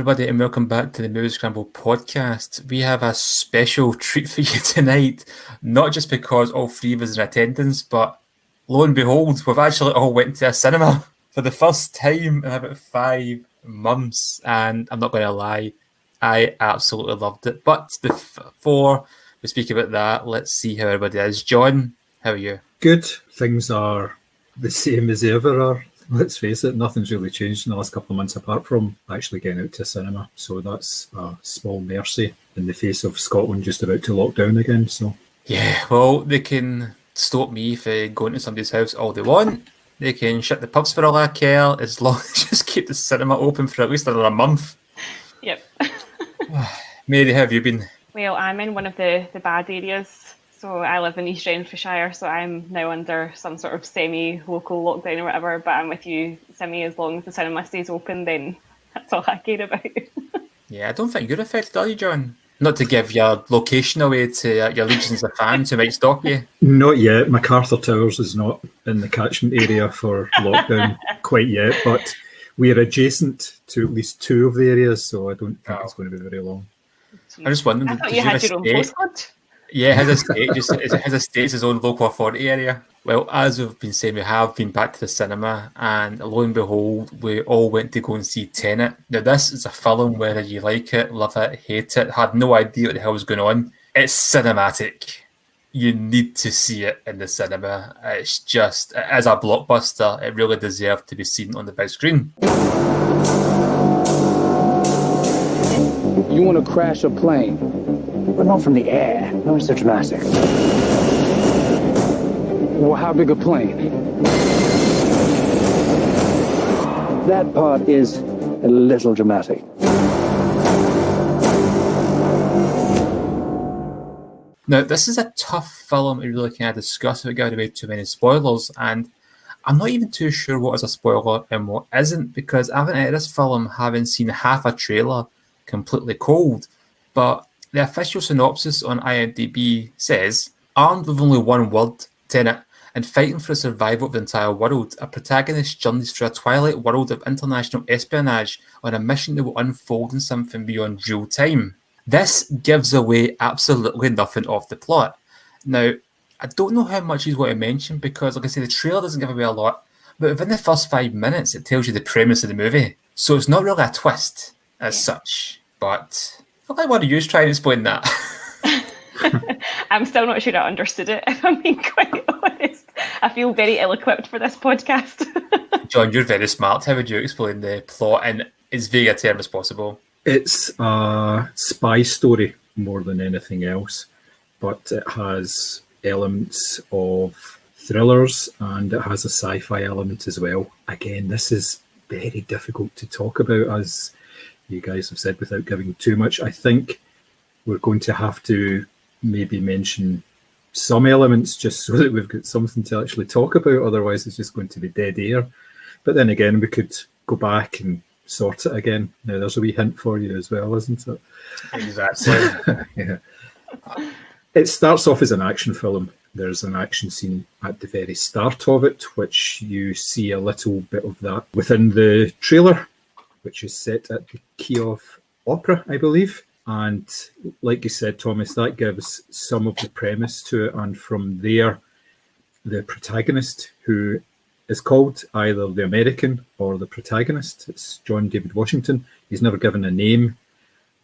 everybody, and welcome back to the Moviescramble podcast. We have a special treat for you tonight, not just because all three of us are in attendance, but lo and behold, we've actually all went to a cinema for the first time in about 5 months, and I'm not going to lie, I absolutely loved it. But before we speak about that, let's see how everybody is. John, how are you? Good. Things are the same as they ever are. Let's face it, nothing's really changed in the last couple of months apart from actually getting out to a cinema. So that's a small mercy in the face of Scotland just about to lock down again. So yeah, well, they can stop me from going to somebody's house all they want. They can shut the pubs for all I care, as long as just keep the cinema open for at least another month. Yep. Mary, how have you been? Well, I'm in one of the bad areas. So I live in East Renfrewshire, so I'm now under some sort of semi-local lockdown or whatever, but I'm with you, Simi, as long as the cinema stays open, then that's all I care about. Yeah, I don't think you're affected, are you, John? Not to give your location away to your legions of fans who might stalk you. Not yet. MacArthur Towers is not in the catchment area for lockdown quite yet, but we are adjacent to at least 2 of the areas, so I don't think it's going to be very long. I'm just wondering, I thought you had your own postcode. Yeah, his estate's his own local authority area. Well, as we've been saying, we have been back to the cinema, and lo and behold, we all went to go and see Tenet. Now, this is a film, whether you like it, love it, hate it, had no idea what the hell was going on. It's cinematic. You need to see it in the cinema. It's just, as a blockbuster, it really deserved to be seen on the big screen. You want to crash a plane? But not from the air. No, it's so dramatic. Well, how big a plane? That part is a little dramatic. Now, this is a tough film to really kind of discuss without giving away too many spoilers, and I'm not even too sure what is a spoiler and what isn't, because I went into this film having seen half a trailer completely cold, but the official synopsis on IMDb says, armed with only one word, Tenet, and fighting for the survival of the entire world, a protagonist journeys through a twilight world of international espionage on a mission that will unfold in something beyond real time. This gives away absolutely nothing of the plot. Now, I don't know how much he's going to mention because, like I say, the trailer doesn't give away a lot, but within the first 5 minutes, it tells you the premise of the movie. So it's not really a twist as such, but I'd like one of you to try and explain that. I'm still not sure I understood it, if I'm being quite honest. I feel very ill-equipped for this podcast. John, you're very smart. How would you explain the plot in as vague a term as possible? It's a spy story more than anything else, but it has elements of thrillers and it has a sci-fi element as well. Again, this is very difficult to talk about, as you guys have said, without giving too much. I think we're going to have to maybe mention some elements just so that we've got something to actually talk about. Otherwise, it's just going to be dead air. But then again, we could go back and sort it again. Now, there's a wee hint for you as well, isn't it? Exactly. Yeah. It starts off as an action film. There's an action scene at the very start of it, which you see a little bit of that within the trailer, which is set at the Kyiv Opera, I believe. And like you said, Thomas, that gives some of the premise to it. And from there, the protagonist, who is called either the American or the protagonist, it's John David Washington. He's never given a name.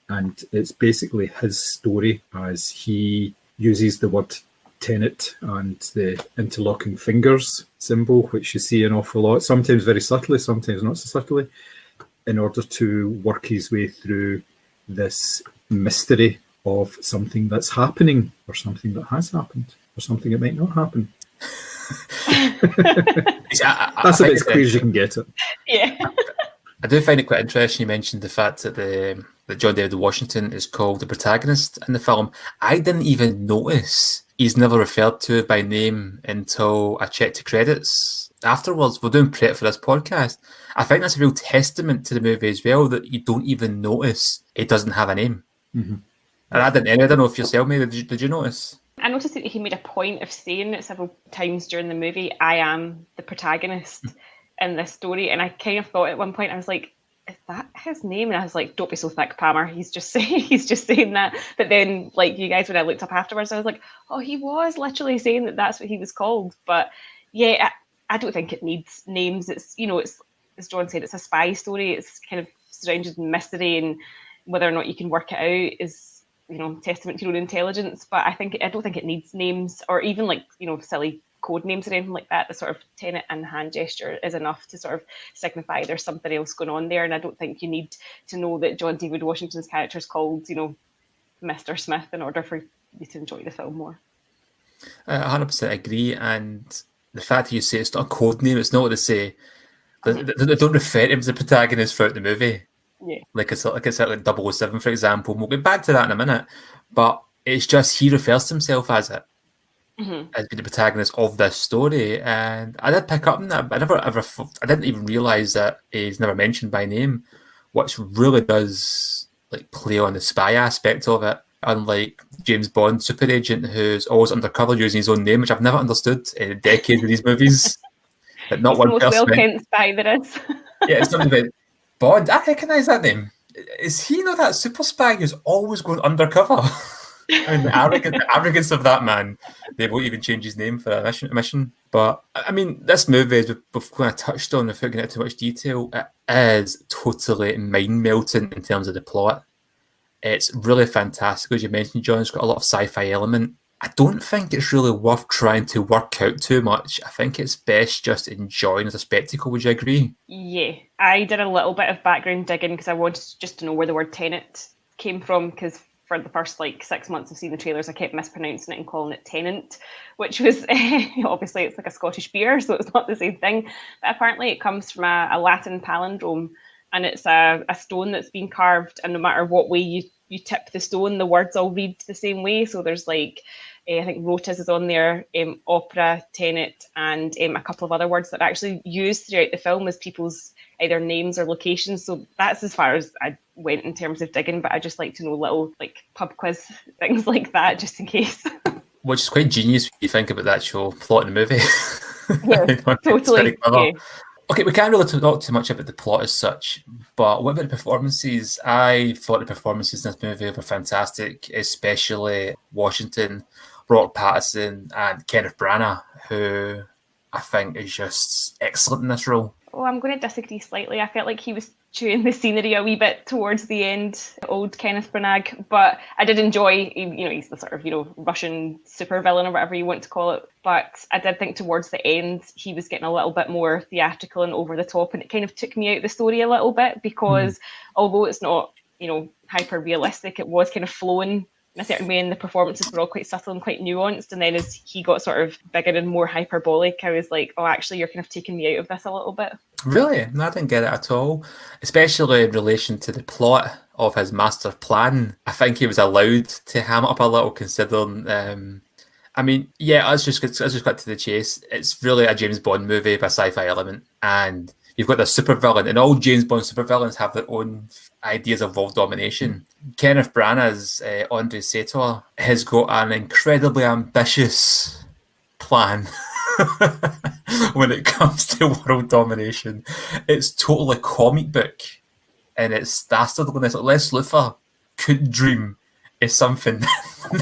And it's basically his story as he uses the word Tenet and the interlocking fingers symbol, which you see an awful lot, sometimes very subtly, sometimes not so subtly, in order to work his way through this mystery of something that's happening, or something that has happened, or something that might not happen. That's about as clear as you can get it. Yeah. I do find it quite interesting you mentioned the fact that that John David Washington is called the protagonist in the film. I didn't even notice he's never referred to by name until I checked the credits afterwards. We're doing prep for this podcast. I think that's a real testament to the movie as well, that you don't even notice it doesn't have a name. Mm-hmm. And I didn't. I don't know if yourself, Mary, did you notice? I noticed that he made a point of saying it several times during the movie, I am the protagonist in this story. And I kind of thought at one point, I was like, is that his name? And I was like, don't be so thick, Palmer. He's just saying that. But then, like you guys, when I looked up afterwards, I was like, oh, he was literally saying that that's what he was called. But yeah, I don't think it needs names. It's, it's, as John said, it's a spy story. It's kind of surrounded in mystery, and whether or not you can work it out is, testament to your own intelligence. But I don't think it needs names, or even like, silly code names or anything like that. The sort of Tenet and hand gesture is enough to sort of signify there's something else going on there. And I don't think you need to know that John David Washington's character is called, Mr. Smith in order for you to enjoy the film more. I 100% agree. And the fact that you say it's not a code name, it's not what they say. They don't refer to him as the protagonist throughout the movie. Yeah. Like it's like 007, for example. We'll get back to that in a minute. But it's just he refers to himself as it. As being the protagonist of this story, and I did pick up on that, but I didn't even realise that he's never mentioned by name, which really does like play on the spy aspect of it. Unlike James Bond super agent, who's always undercover using his own name, which I've never understood in a decade of these movies. That not He's one the most person. well-kent spy there is. Yeah, it's something about Bond. I recognise that name. Is he not that super spy who's always going undercover? I mean, the arrogance of that man. They won't even change his name for a mission. But, I mean, this movie, as we've kind of touched on without getting into too much detail, it is totally mind-melting in terms of the plot. It's really fantastic. As you mentioned, John, it's got a lot of sci-fi element. I don't think it's really worth trying to work out too much. I think it's best just enjoying as a spectacle. Would you agree? Yeah. I did a little bit of background digging because I wanted just to know where the word Tenet came from, because for the first 6 months of seeing the trailers, I kept mispronouncing it and calling it Tenant, which was obviously it's like a Scottish beer, so it's not the same thing. But apparently it comes from a Latin palindrome, and it's a stone that's been carved, and no matter what way you tip the stone, the words all read the same way. So there's I think rotas is on there, opera, tenet, and a couple of other words that are actually used throughout the film as people's either names or locations. So that's as far as I went in terms of digging, but I just like to know little pub quiz things like that just in case. Which is quite genius when you think about the actual plot in the movie. Yeah, totally. Yeah. Okay, we can't really talk too much about the plot as such, but what about the performances? I thought the performances in this movie were fantastic, especially Washington, Robert Pattinson, and Kenneth Branagh, who I think is just excellent in this role. Oh, I'm going to disagree slightly. I felt like he was chewing the scenery a wee bit towards the end, old Kenneth Branagh, but I did enjoy, he's the sort of, Russian supervillain or whatever you want to call it, but I did think towards the end he was getting a little bit more theatrical and over the top, and it kind of took me out of the story a little bit, because although it's not, hyper realistic, it was kind of flowing in a certain way, and the performances were all quite subtle and quite nuanced, and then as he got sort of bigger and more hyperbolic, I was like, oh, actually you're kind of taking me out of this a little bit. Really? No, I didn't get it at all, especially in relation to the plot of his master plan. I think he was allowed to ham it up a little, considering I mean, yeah, let's just cut to the chase. It's really a James Bond movie with a sci-fi element, and you've got the supervillain, and all James Bond supervillains have their own ideas of world domination. Kenneth Branagh's Andre Sator has got an incredibly ambitious plan when it comes to world domination. It's totally comic book, and it's dastardliness. Like Les Luthor could dream is something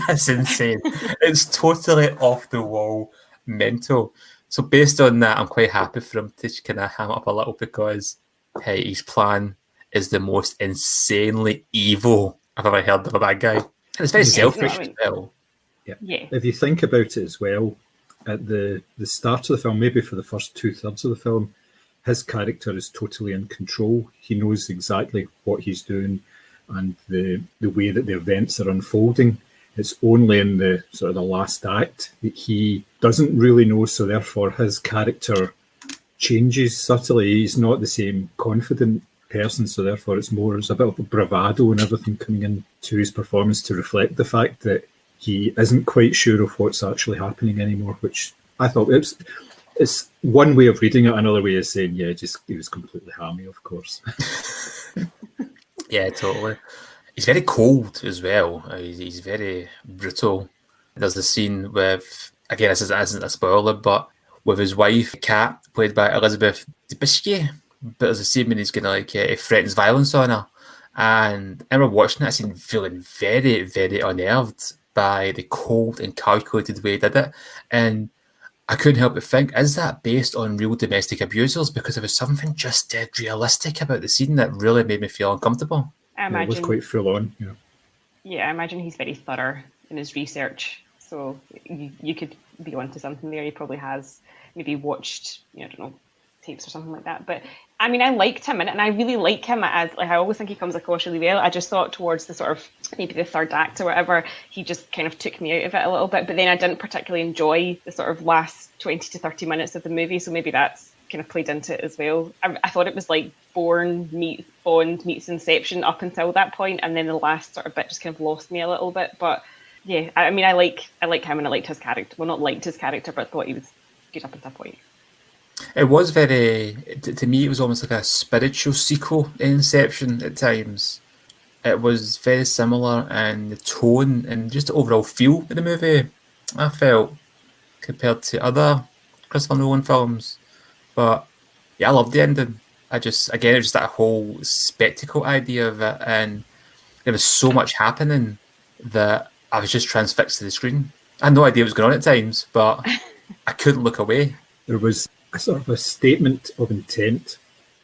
that's insane. It's totally off the wall, mental. So based on that, I'm quite happy for him to kind of ham it up a little, because hey, his plan is the most insanely evil I've ever heard of a bad guy. And it's very selfish as well. Yeah. If you think about it as well, at the start of the film, maybe for the first 2/3 of the film, his character is totally in control. He knows exactly what he's doing and the way that the events are unfolding. It's only in the sort of the last act that he doesn't really know, so therefore his character changes subtly. He's not the same confident person, so therefore it's a bit of a bravado and everything coming into his performance to reflect the fact that he isn't quite sure of what's actually happening anymore, which I thought it's one way of reading it. Another way is saying, yeah, just he was completely hammy, of course. Yeah, totally. He's very cold as well. He's very brutal. There's a scene with, again, this isn't a spoiler, but with his wife, Kat, played by Elizabeth Debicki, but there's a scene when he's going to he threatens violence on her. And I remember watching that scene feeling very, very unnerved by the cold and calculated way he did it. And I couldn't help but think, is that based on real domestic abusers? Because there was something just dead realistic about the scene that really made me feel uncomfortable. I imagine, it was quite full on. Yeah, I imagine he's very thorough in his research. So you could be onto something there. He probably has maybe watched, I don't know, tapes or something like that. But I mean, I liked him in it, and I really like him as, like, I always think he comes across really well. I just thought towards the sort of maybe the third act or whatever, he just kind of took me out of it a little bit. But then I didn't particularly enjoy the sort of last 20 to 30 minutes of the movie, so maybe that's kind of played into it as well. I thought it was like Bourne meets Bond meets Inception up until that point, and then the last sort of bit just kind of lost me a little bit. But yeah, I mean, I like him, and I liked his character. Well, not liked his character, but thought he was good up until that point. It was very, to me, it was almost like a spiritual sequel in Inception at times. It was very similar in the tone and just the overall feel of the movie, I felt, compared to other Christopher Nolan films. But yeah, I loved the ending. It was just that whole spectacle idea of it, and there was so much happening that I was just transfixed to the screen. I had no idea what was going on at times, but I couldn't look away. There was a sort of a statement of intent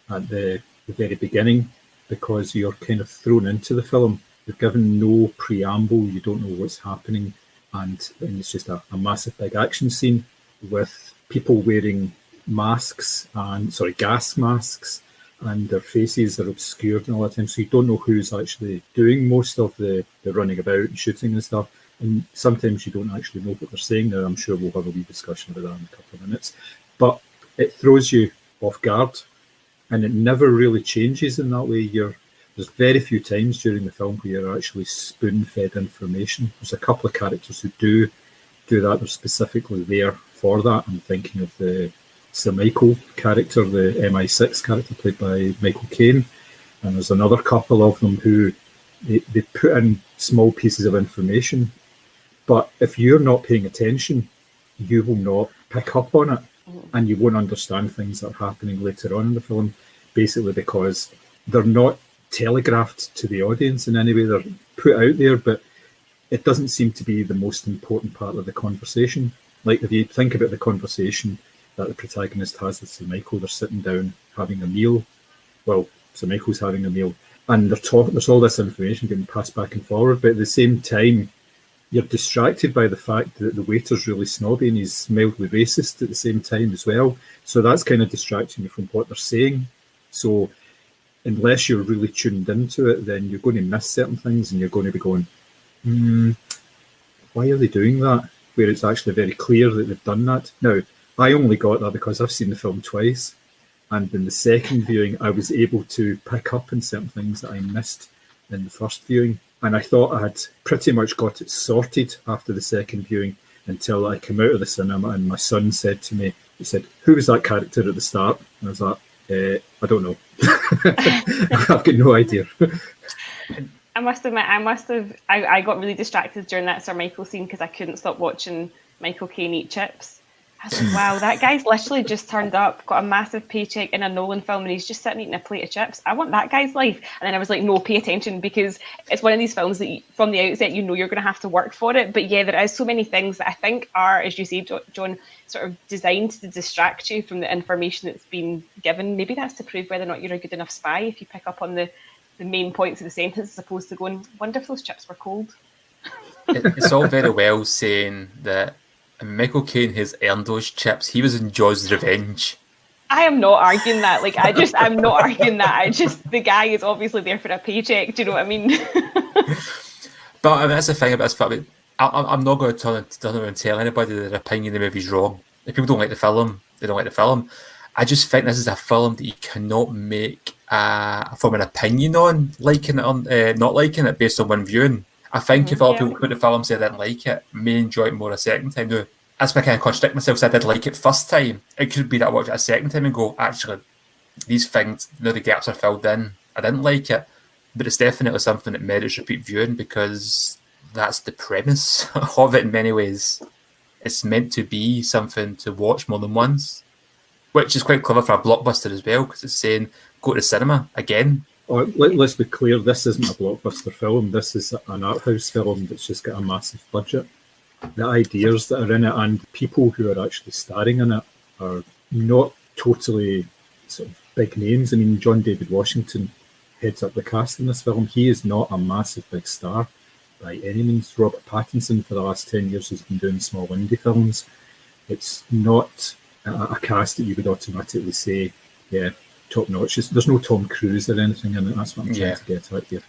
at the very beginning, because you're kind of thrown into the film. You're given no preamble, you don't know what's happening, and it's just a massive big action scene with people wearing gas masks, and their faces are obscured and all that time, so you don't know who's actually doing most of the running about and shooting and stuff. And sometimes you don't actually know what they're saying. Now, I'm sure we'll have a wee discussion about that in a couple of minutes. But it throws you off guard, and it never really changes in that way. There's very few times during the film where you're actually spoon-fed information. There's a couple of characters who do that. They're specifically there for that. I'm thinking of the Sir Michael character, the MI6 character played by Michael Caine. And there's another couple of them who they put in small pieces of information. But if you're not paying attention, you will not pick up on it, and you won't understand things that are happening later on in the film, basically because they're not telegraphed to the audience in any way. They're put out there, but it doesn't seem to be the most important part of the conversation. Like, if you think about the conversation that the protagonist has with Sir Michael, they're sitting down having a meal. Well, Sir Michael's having a meal, and there's all this information getting passed back and forward, but at the same time, you're distracted by the fact that the waiter's really snobby and he's mildly racist at the same time as well. So that's kind of distracting you from what they're saying. So unless you're really tuned into it, then you're going to miss certain things, and you're going to be going, why are they doing that? Where it's actually very clear that they've done that. Now, I only got that because I've seen the film twice. And in the second viewing, I was able to pick up on certain things that I missed in the first viewing. And I thought I had pretty much got it sorted after the second viewing, until I came out of the cinema and my son said to me, he said, "Who was that character at the start?" And I was like, I don't know. I've got no idea. I must admit, I got really distracted during that Sir Michael scene because I couldn't stop watching Michael Caine eat chips. I was like, wow, that guy's literally just turned up, got a massive paycheck in a Nolan film, and he's just sitting eating a plate of chips. I want that guy's life. And then I was like, no, pay attention, because it's one of these films that from the outset, you know you're going to have to work for it. But yeah, there is so many things that I think are, as you say, John, sort of designed to distract you from the information that's been given. Maybe that's to prove whether or not you're a good enough spy, if you pick up on the main points of the sentence as opposed to going, wonder if those chips were cold. It's all very well saying that Michael Caine has earned those chips. He was in Jaws Revenge. I am not arguing that. I'm not arguing that. The guy is obviously there for a paycheck. Do you know what I mean? But I mean, that's the thing about this film. I'm not going to turn around and tell anybody that their opinion of the movie's wrong. If people don't like the film, they don't like the film. I just think this is a film that you cannot make from an opinion on, liking it or not liking it based on one viewing. I think if other people put the film and say they didn't like it, may enjoy it more a second time. Now, that's why I kind of contradict myself, so I did like it first time. It could be that I watch it a second time and go, actually, these things, the gaps are filled in. I didn't like it. But it's definitely something that merits repeat viewing, because that's the premise of it in many ways. It's meant to be something to watch more than once. which is quite clever for a blockbuster as well, because it's saying go to the cinema again. Let's be clear, this isn't a blockbuster film. This is an art house film that's just got a massive budget. The ideas that are in it and people who are actually starring in it are not totally sort of big names. I mean, John David Washington heads up the cast in this film. He is not a massive big star by any means. Robert Pattinson for the last 10 years has been doing small indie films. It's not a cast that you would automatically say, yeah, top notch. There's no Tom Cruise or anything in it. That's what I'm trying to get at here.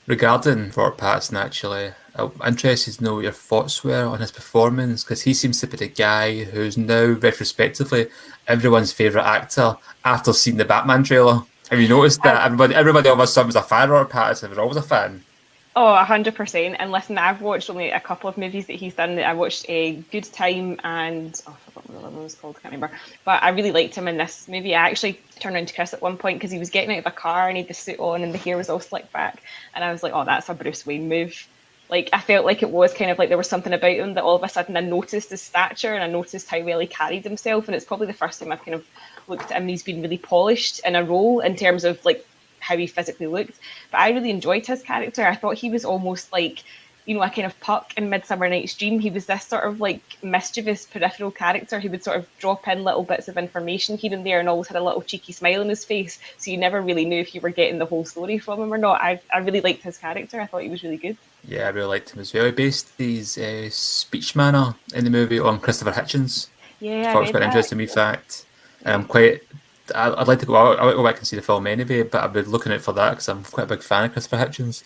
Regarding Robert Pattinson, actually, I'm interested to know what your thoughts were on his performance, because he seems to be the guy who's now, retrospectively, everyone's favourite actor after seeing the Batman trailer. Have you noticed that? Everybody all of a sudden was a fan of Robert Pattinson. Was always a fan. Oh, 100%. And listen, I've watched only a couple of movies that he's done. I watched A Good Time and I forgot what the other one was called, I can't remember. But I really liked him in this movie. I actually turned around to Chris at one point because he was getting out of a car and he had the suit on and the hair was all slicked back. And I was like, oh, that's a Bruce Wayne move. Like, I felt like it was kind of like there was something about him that all of a sudden I noticed his stature and I noticed how well he carried himself. And it's probably the first time I've kind of looked at him and he's been really polished in a role in terms of like how he physically looked. But I really enjoyed his character. I thought he was almost like, you know, a kind of Puck in Midsummer Night's Dream. He was this sort of like mischievous peripheral character who would sort of drop in little bits of information here and there and always had a little cheeky smile on his face. So you never really knew if you were getting the whole story from him or not. I really liked his character. I thought he was really good. Yeah, I really liked him as well. He based his speech manner in the movie on Christopher Hitchens. Yeah, I thought it was quite an interesting wee fact. I'd like to go out. I would go back and see the film anyway, but I've been looking out for that because I'm quite a big fan of Christopher Hitchens.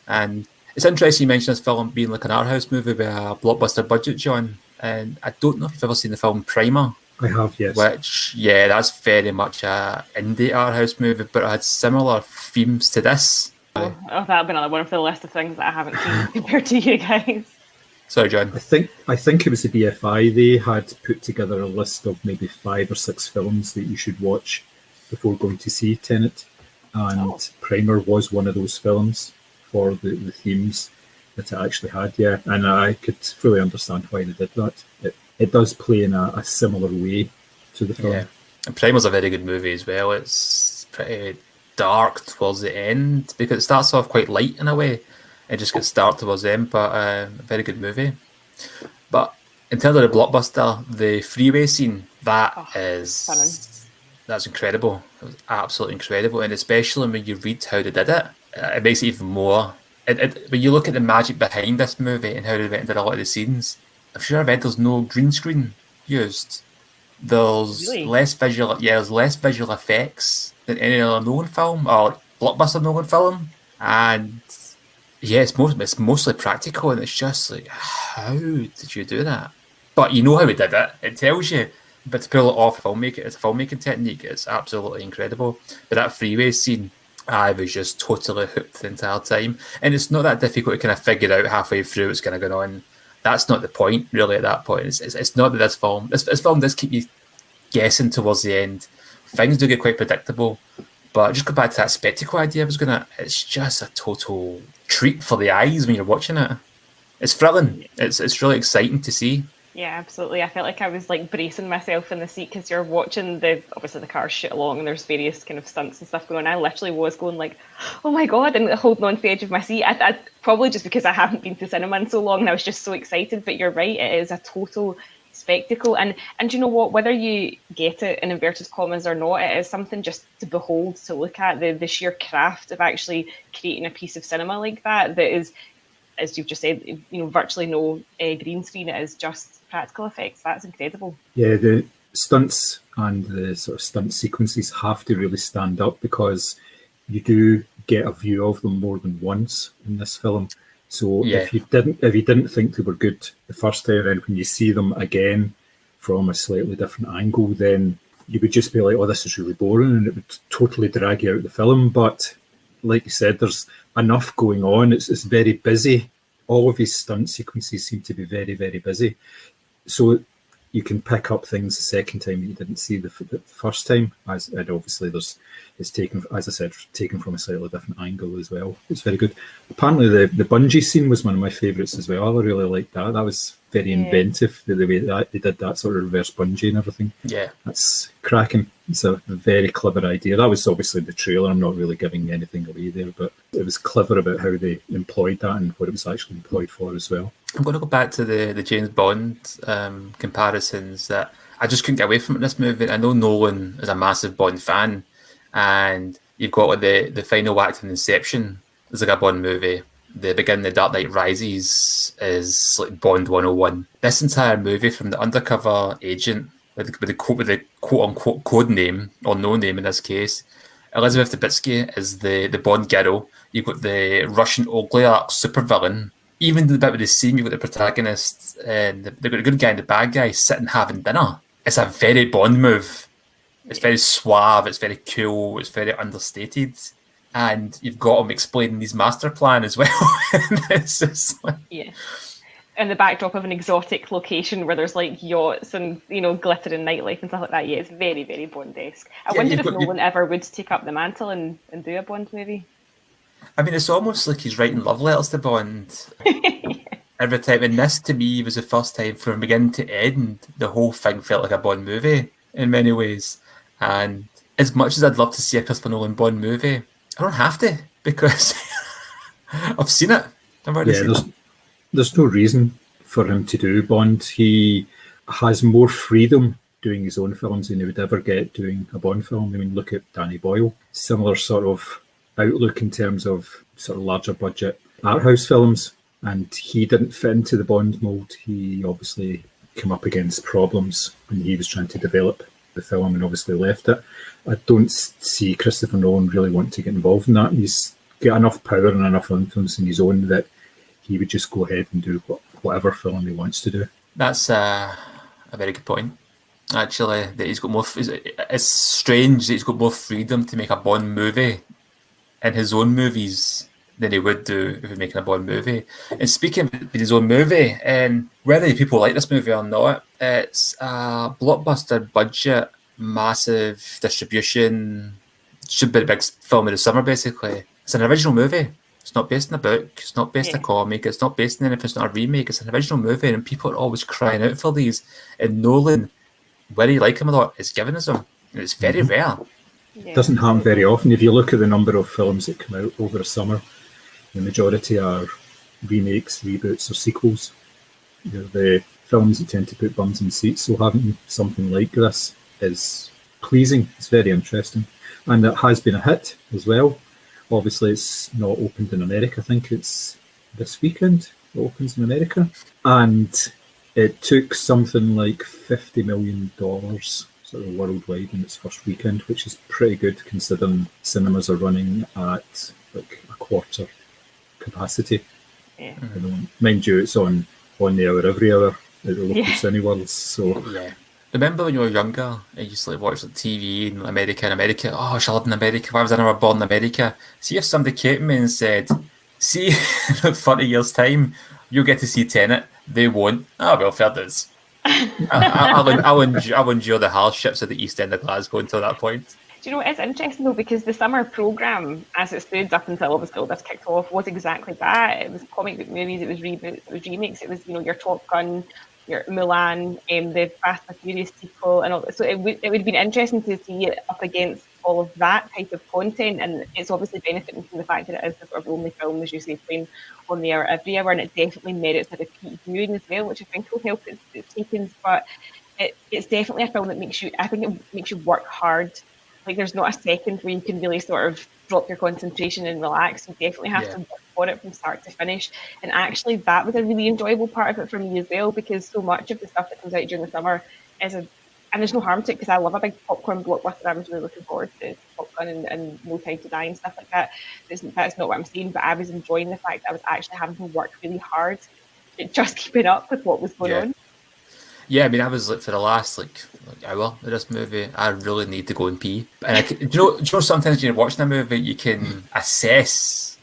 And it's interesting you mentioned this film being like an art house movie with a blockbuster budget, John. And I don't know if you've ever seen the film Primer. I have, yes. Which, yeah, that's very much a indie art house movie, but it had similar themes to this. Oh, that'll be another one of the list of things that I haven't seen compared to you guys. Sorry, John. I think it was the BFI. They had put together a list of maybe 5 or 6 films that you should watch before going to see Tenet, and Primer was one of those films for the themes that it actually had. Yeah, and I could fully understand why they did that. It does play in a similar way to the film. Yeah, and Primer's a very good movie as well. It's pretty dark towards the end because it starts off quite light in a way. It just gets dark towards the end, but a very good movie. But in terms of the blockbuster, the freeway scene, that's incredible. It was absolutely incredible, and especially when you read how they did it, it makes it even more. When you look at the magic behind this movie and how they did a lot of the scenes, I'm sure I read there's no green screen used. There's less visual. Yeah, there's less visual effects than any other Nolan film or blockbuster Nolan film, and yeah, it's mostly practical, and it's just like, how did you do that? But you know how he did it. It tells you. But to pull it off, it's a filmmaking technique. It's absolutely incredible. But that freeway scene, I was just totally hooked the entire time. And it's not that difficult to kind of figure out halfway through what's going to go on. That's not the point, really, at that point. It's not that this film does keep you guessing towards the end. Things do get quite predictable. But just go back to that spectacle idea. It's just a total treat for the eyes when you're watching it. It's thrilling. It's really exciting to see. Yeah, absolutely. I felt like I was like bracing myself in the seat because you're watching obviously the cars shoot along and there's various kind of stunts and stuff going on. I literally was going like, oh my God, and holding on to the edge of my seat. I probably just because I haven't been to cinema in so long and I was just so excited. But you're right, it is a total spectacle. And you know what, whether you get it in inverted commas or not, it is something just to behold, to look at the sheer craft of actually creating a piece of cinema like that is, as you've just said, you know, virtually no green screen. It is just practical effects. That's incredible. Yeah, the stunts and the sort of stunt sequences have to really stand up because you do get a view of them more than once in this film. So if you didn't think they were good the first time around, when you see them again from a slightly different angle, then you would just be like, oh, this is really boring, and it would totally drag you out of the film. But like you said, there's enough going on. It's very busy. All of his stunt sequences seem to be very, very busy. So you can pick up things the second time that you didn't see the first time. And obviously it's taken, as I said, taken from a slightly different angle as well. It's very good. Apparently the bungee scene was one of my favourites as well. I really liked that. That was very inventive, the way that they did that sort of reverse bungee and everything. Yeah. That's cracking. It's a very clever idea. That was obviously the trailer. I'm not really giving anything away there, but it was clever about how they employed that and what it was actually employed for as well. I'm going to go back to the James Bond comparisons that I just couldn't get away from in this movie. I know Nolan is a massive Bond fan, and you've got like the final act in Inception is like a Bond movie. The beginning of Dark Knight Rises is like Bond 101. This entire movie, from the undercover agent with the quote-unquote code name, or no name in this case, Elizabeth Debicki is the Bond girl. You've got the Russian oligarch supervillain. Even the bit with the scene, you've got the protagonist, and they've got the good guy and the bad guy sitting having dinner. It's a very Bond move. It's very suave, it's very cool, it's very understated. And you've got him explaining his master plan as well. It's just like... Yeah. And the backdrop of an exotic location where there's like yachts and, you know, glitter and nightlife and stuff like that. Yeah, it's very, very Bond-esque. I wondered if Nolan ever would take up the mantle and do a Bond movie. I mean, it's almost like he's writing love letters to Bond every time. And this, to me, was the first time from beginning to end, the whole thing felt like a Bond movie in many ways. And as much as I'd love to see a Christopher Nolan Bond movie, I don't have to, because I've seen it. I've already seen it. There's no reason for him to do Bond. He has more freedom doing his own films than he would ever get doing a Bond film. I mean, look at Danny Boyle. Similar sort of outlook in terms of sort of larger budget art house films, and he didn't fit into the Bond mold. He obviously came up against problems when he was trying to develop the film and obviously left it. I don't see Christopher Nolan really wanting to get involved in that. He's got enough power and enough influence in his own that he would just go ahead and do whatever film he wants to do. That's a very good point. Actually, that he's got more. It's strange that he's got more freedom to make a Bond movie in his own movies than he would do if he was making a Bond movie. And speaking of his own movie, and whether people like this movie or not, it's a blockbuster budget, massive distribution, should be the big film of the summer, basically. It's an original movie. It's not based on a book, it's not based on a comic, it's not based on anything, it's not a remake, it's an original movie, and people are always crying out for these. And Nolan, whether you like him or not, is giving us them. And it's very rare. It doesn't happen very often. If you look at the number of films that come out over a summer, the majority are remakes, reboots, or sequels. They're the films that tend to put bums in seats, so having something like this is pleasing. It's very interesting. And it has been a hit as well. Obviously, it's not opened in America. I think it's this weekend it opens in America. And it took something like $50 million sort of worldwide in its first weekend, which is pretty good considering cinemas are running at like a quarter capacity. Yeah. You know, mind you, it's on the hour every hour at the local Cineworlds. So Remember when you were younger and you used to like watch like TV in America? Oh, I shall live in America. Why was I never born in America? See if somebody came to me and said, see, in 30 years' time, you'll get to see Tenet. They won't. Oh, well, fair dues. I'll endure the hardships of the East End of Glasgow until that point. Do you know, it's interesting though, because the summer programme, as it stood up until obviously all this kicked off, was exactly that. It was comic book movies, it was reboots, it was remakes, it was, you know, your Top Gun, your Mulan, the Fast and Furious sequel, and all that. So it would have been interesting to see it up against all of that type of content, and it's obviously benefiting from the fact that it is the sort of only film, as you say, playing on the hour every hour, and it definitely merits a repeat viewing as well, which I think will help its takings. But it's definitely a film that makes you work hard. Like, there's not a second where you can really sort of drop your concentration and relax. You definitely have to work for it from start to finish. And actually, that was a really enjoyable part of it for me as well, because so much of the stuff that comes out during the summer and there's no harm to it, because I love a big popcorn blockbuster. I was really looking forward to Top Gun and No Time to Die and stuff like that. That's not what I'm saying, but I was enjoying the fact that I was actually having to work really hard at just keeping up with what was going on. Yeah, I mean, I was like, for the last like hour of this movie, I really need to go and pee. And do you know, sometimes when you're watching a movie, you can assess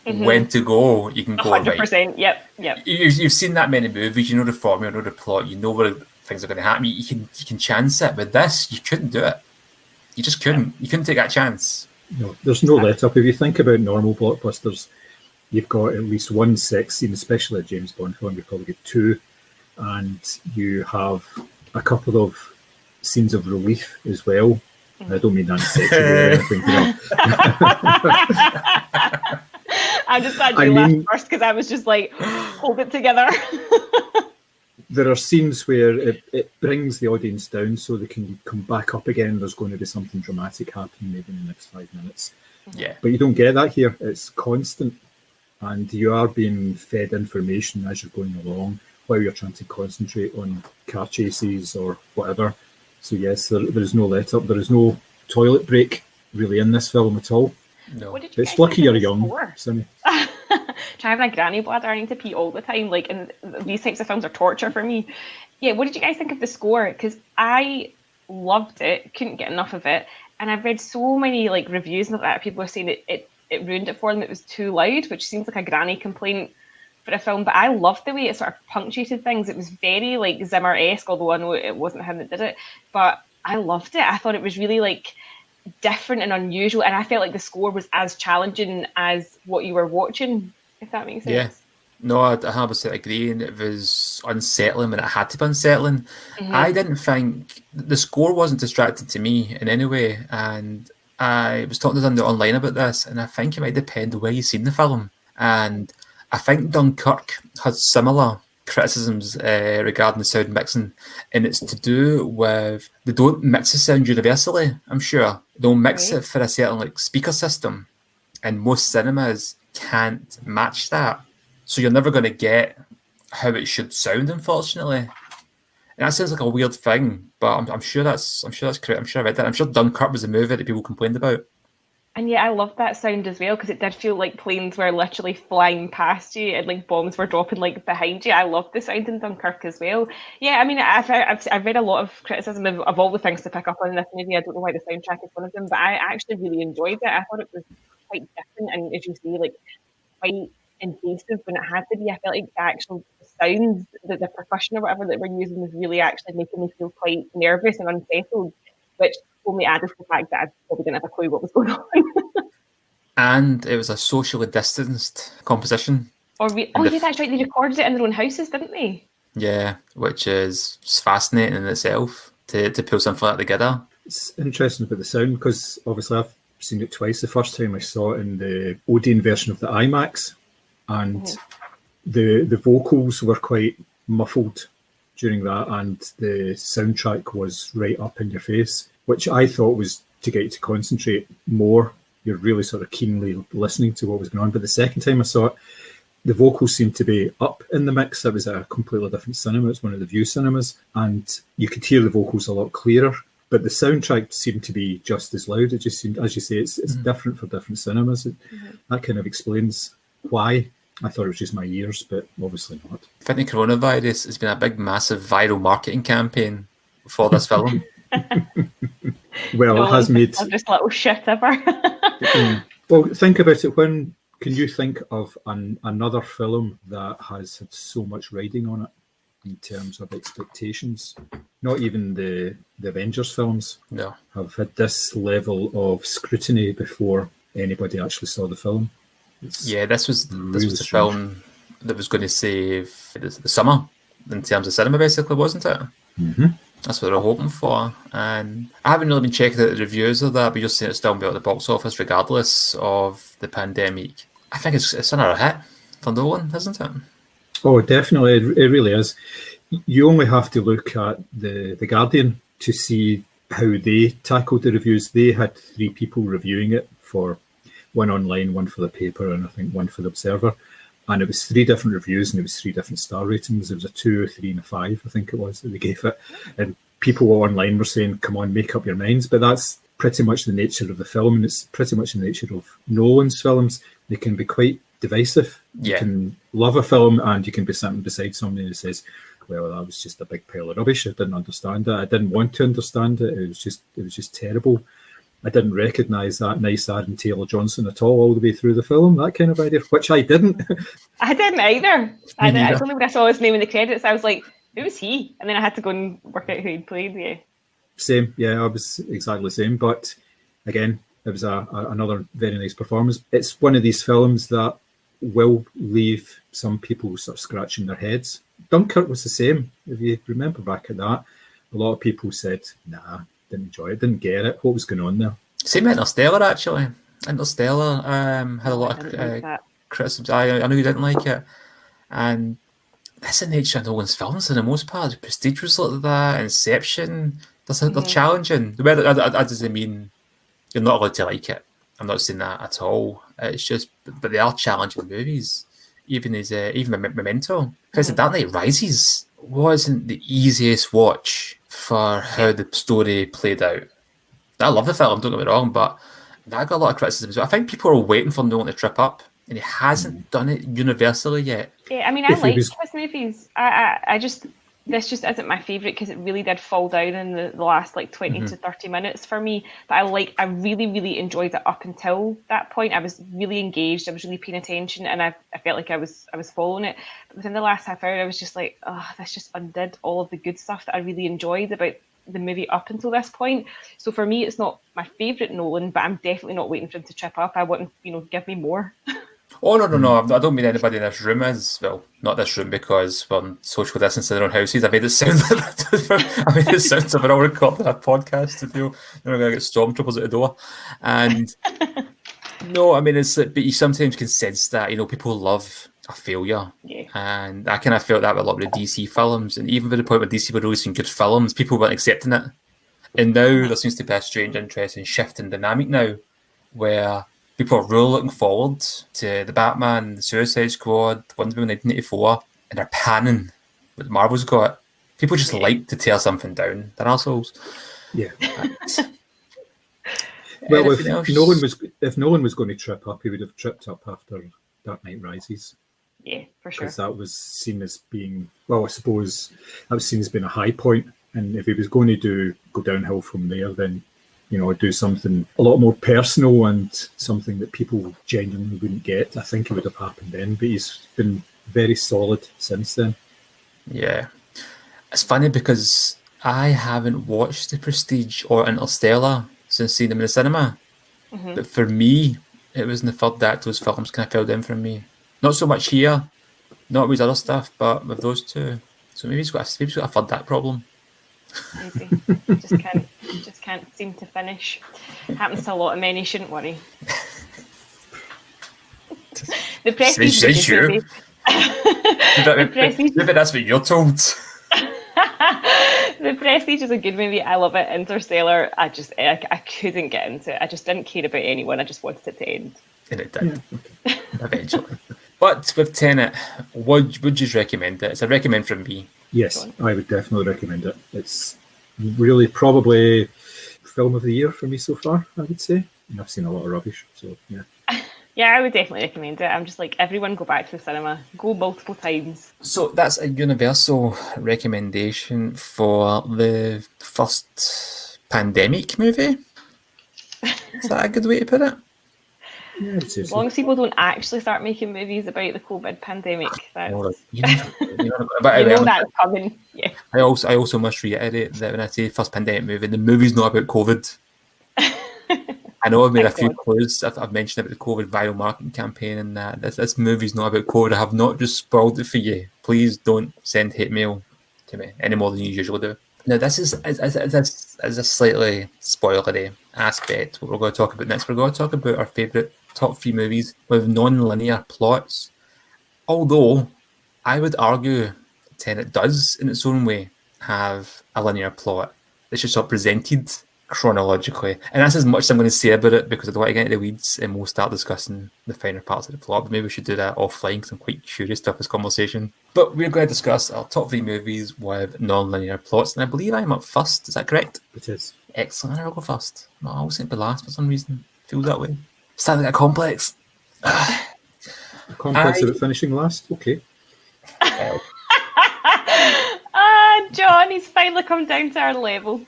when to go. You can go 100%. Yep. You've seen that many movies. You know the formula, you know the plot. You know where things are going to happen. You can chance it. With this, you couldn't do it. You just couldn't. You couldn't take that chance. No, there's no let up. If you think about normal blockbusters, you've got at least one sex scene, especially a James Bond film. You've probably got two. and you have a couple of scenes of relief as well. I don't mean that sexually or anything. I just had you laugh first because I was just like, hold it together. There are scenes where it brings the audience down so they can come back up again. There's going to be something dramatic happening maybe in the next 5 minutes. Yeah. But you don't get that here. It's constant. And you are being fed information as you're going along while you're trying to concentrate on car chases or whatever. So yes, there is no let up. There is no toilet break really in this film at all. No. It's lucky you're young, Simmy. Trying my granny bladder, I need to pee all the time. Like, and these types of films are torture for me. Yeah, what did you guys think of the score? Because I loved it, couldn't get enough of it, and I've read so many like reviews and that people are saying it ruined it for them. It was too loud, which seems like a granny complaint for a film. But I loved the way it sort of punctuated things. It was very like Zimmer-esque, although I know it wasn't him that did it. But I loved it. I thought it was really like different and unusual, and I felt like the score was as challenging as what you were watching, if that makes sense. Yeah. No, I 100% agree, and it was unsettling when it had to be unsettling. I didn't think the score wasn't distracting to me in any way, and I was talking to somebody online about this, and I think it might depend on where you've seen the film. And I think Dunkirk has similar criticisms regarding the sound mixing, and it's to do with they don't mix the sound universally. I'm sure they'll mix it for a certain like speaker system, and most cinemas can't match that, so you're never going to get how it should sound, unfortunately. And that sounds like a weird thing, but I'm sure that's correct. I'm sure I read that. I'm sure Dunkirk was a movie that people complained about. And yeah, I loved that sound as well, because it did feel like planes were literally flying past you and like bombs were dropping like behind you. I loved the sound in Dunkirk as well. Yeah, I mean, I've read a lot of criticism of all the things to pick up on in this movie. I don't know why the soundtrack is one of them, but I actually really enjoyed it. I thought it was quite different, and as you say, like quite invasive when it had to be. I felt like the actual sounds, the percussion or whatever that we're using was really actually making me feel quite nervous and unsettled, which only added to the fact that I probably didn't have a clue what was going on. And it was a socially distanced composition. Yeah, that's right. They recorded it in their own houses, didn't they? Yeah, which is fascinating in itself to pull something like that together. It's interesting about the sound because obviously I've seen it twice. The first time I saw it in the Odeon version of the IMAX, and the vocals were quite muffled during that, and the soundtrack was right up in your face, which I thought was to get you to concentrate more. You're really sort of keenly listening to what was going on. But the second time I saw it, the vocals seemed to be up in the mix. It was at a completely different cinema. It's one of the View cinemas, and you could hear the vocals a lot clearer. But the soundtrack seemed to be just as loud. It just seemed, as you say, it's different for different cinemas. That kind of explains why. I thought it was just my ears, but obviously not. I think the coronavirus has been a big, massive viral marketing campaign for this film. Well, it has made... Just little shit ever. Well, think about it. When can you think of another film that has had so much riding on it in terms of expectations? Not even the Avengers films have had this level of scrutiny before anybody actually saw the film. This was the film that was going to save the summer in terms of cinema, basically, wasn't it? Mm-hmm. That's what they were hoping for. And I haven't really been checking out the reviews of that, but you're saying it's still be at the box office regardless of the pandemic. I think it's another hit for Nolan, isn't it? Oh, definitely. It really is. You only have to look at the Guardian to see how they tackled the reviews. They had 3 people reviewing it, for one online, one for the paper, and I think one for the Observer. And it was 3 different reviews, and it was 3 different star ratings. There was a 2, a 3, and a 5, I think it was, that they gave it. And people online were saying, come on, make up your minds. But that's pretty much the nature of the film, and it's pretty much the nature of Nolan's films. They can be quite divisive. Yeah. You can love a film, and you can be sitting beside somebody who says, well, that was just a big pile of rubbish. I didn't understand it. I didn't want to understand it. It was just terrible. I didn't recognise that nice Aaron Taylor-Johnson at all the way through the film, that kind of idea, which I didn't. I didn't either. I only when I saw his name in the credits, I was like, who was he? And then I had to go and work out who he'd played. Yeah. Same, yeah, I was exactly the same. But again, it was another very nice performance. It's one of these films that will leave some people sort of scratching their heads. Dunkirk was the same. If you remember back at that, a lot of people said, nah, didn't enjoy it, didn't get it. What was going on there? Same with Interstellar, actually. Interstellar had a I lot didn't of like that. criticisms. I know you didn't like it. And that's the nature of Nolan's films for the most part. Prestige was like that, Inception. They're challenging. That doesn't mean you're not allowed to like it. I'm not saying that at all. It's just, but they are challenging movies. Even Memento. Because The Dark Knight Rises wasn't the easiest watch for how the story played out. I love the film, don't get me wrong, but that got a lot of criticism as well. I think people are waiting for Nolan to trip up, and he hasn't done it universally yet. Yeah, I mean, I like his movies. I just, this just isn't my favourite because it really did fall down in the last like 20 to 30 minutes for me. But I really, really enjoyed it up until that point. I was really engaged. I was really paying attention, and I felt like I was following it. But within the last half hour, I was just like, oh, this just undid all of the good stuff that I really enjoyed about the movie up until this point. So for me, it's not my favourite Nolan, but I'm definitely not waiting for him to trip up. I want him, give me more. Oh, no. I don't mean anybody in this room is. Well, not this room because we're on social distancing in their own houses. I made it sound like we're all recording a podcast to do. We're going to get stormtroopers at the door. And no, I mean, it's but you sometimes can sense that, people love a failure. Yeah. And I kind of felt that with a lot of the DC films. And even to the point where DC were releasing good films, people weren't accepting it. And now there seems to be a strange, interesting shift in dynamic now where people are really looking forward to the Batman, the Suicide Squad, Wonder Woman 1984, and they're panning what Marvel's got. People just like to tear something down. They're assholes. Yeah. Well, if Nolan was going to trip up, he would have tripped up after Dark Knight Rises. Yeah, for sure. Because that was seen as being, I suppose that was seen as being a high point. And if he was going to go downhill from there, then do something a lot more personal and something that people genuinely wouldn't get. I think it would have happened then, but he's been very solid since then. Yeah. It's funny because I haven't watched The Prestige or Interstellar since seeing them in the cinema. But for me, it was in the third act those films kind of fell down for me. Not so much here, not with other stuff, but with those two. So maybe he's got a third act problem. Maybe. just can't seem to finish. Happens to a lot of men, you shouldn't worry. The Prestige is a good movie. Maybe that's what you're told. The Prestige is a good movie. I love it. Interstellar, I couldn't get into it. I just didn't care about anyone. I just wanted it to end. And it did. Yeah. Eventually. But with Tenet, would you recommend it? It's a recommend from me. Yes, I would definitely recommend it. It's really probably film of the year for me so far, I would say. And I've seen a lot of rubbish, so yeah. Yeah, I would definitely recommend it. I'm just like, everyone go back to the cinema. Go multiple times. So that's a universal recommendation for the first pandemic movie? Is that a good way to put it? Yeah, as long as people don't actually start making movies about the COVID pandemic, that's that's coming. Yeah. I also must reiterate that when I say first pandemic movie, the movie's not about COVID. I know I've made a few clues. I've mentioned about the COVID viral marketing campaign and that. This movie's not about COVID. I have not just spoiled it for you. Please don't send hate mail to me any more than you usually do. Now, this is a slightly spoilery aspect. What we're going to talk about next, we're going to talk about our favourite top 3 movies with non-linear plots. Although, I would argue Tenet does, in its own way, have a linear plot. It's just not presented chronologically. And that's as much as I'm going to say about it because I don't want to get into the weeds and we'll start discussing the finer parts of the plot. But maybe we should do that offline because I'm quite curious to have this conversation. But we're going to discuss our top 3 movies with non-linear plots. And I believe I'm up first. Is that correct? It is. Excellent. I'll go first. No, I always seem to be last for some reason. Feels that way. Starting to get complex. A complex about finishing last? Okay. John, he's finally come down to our level.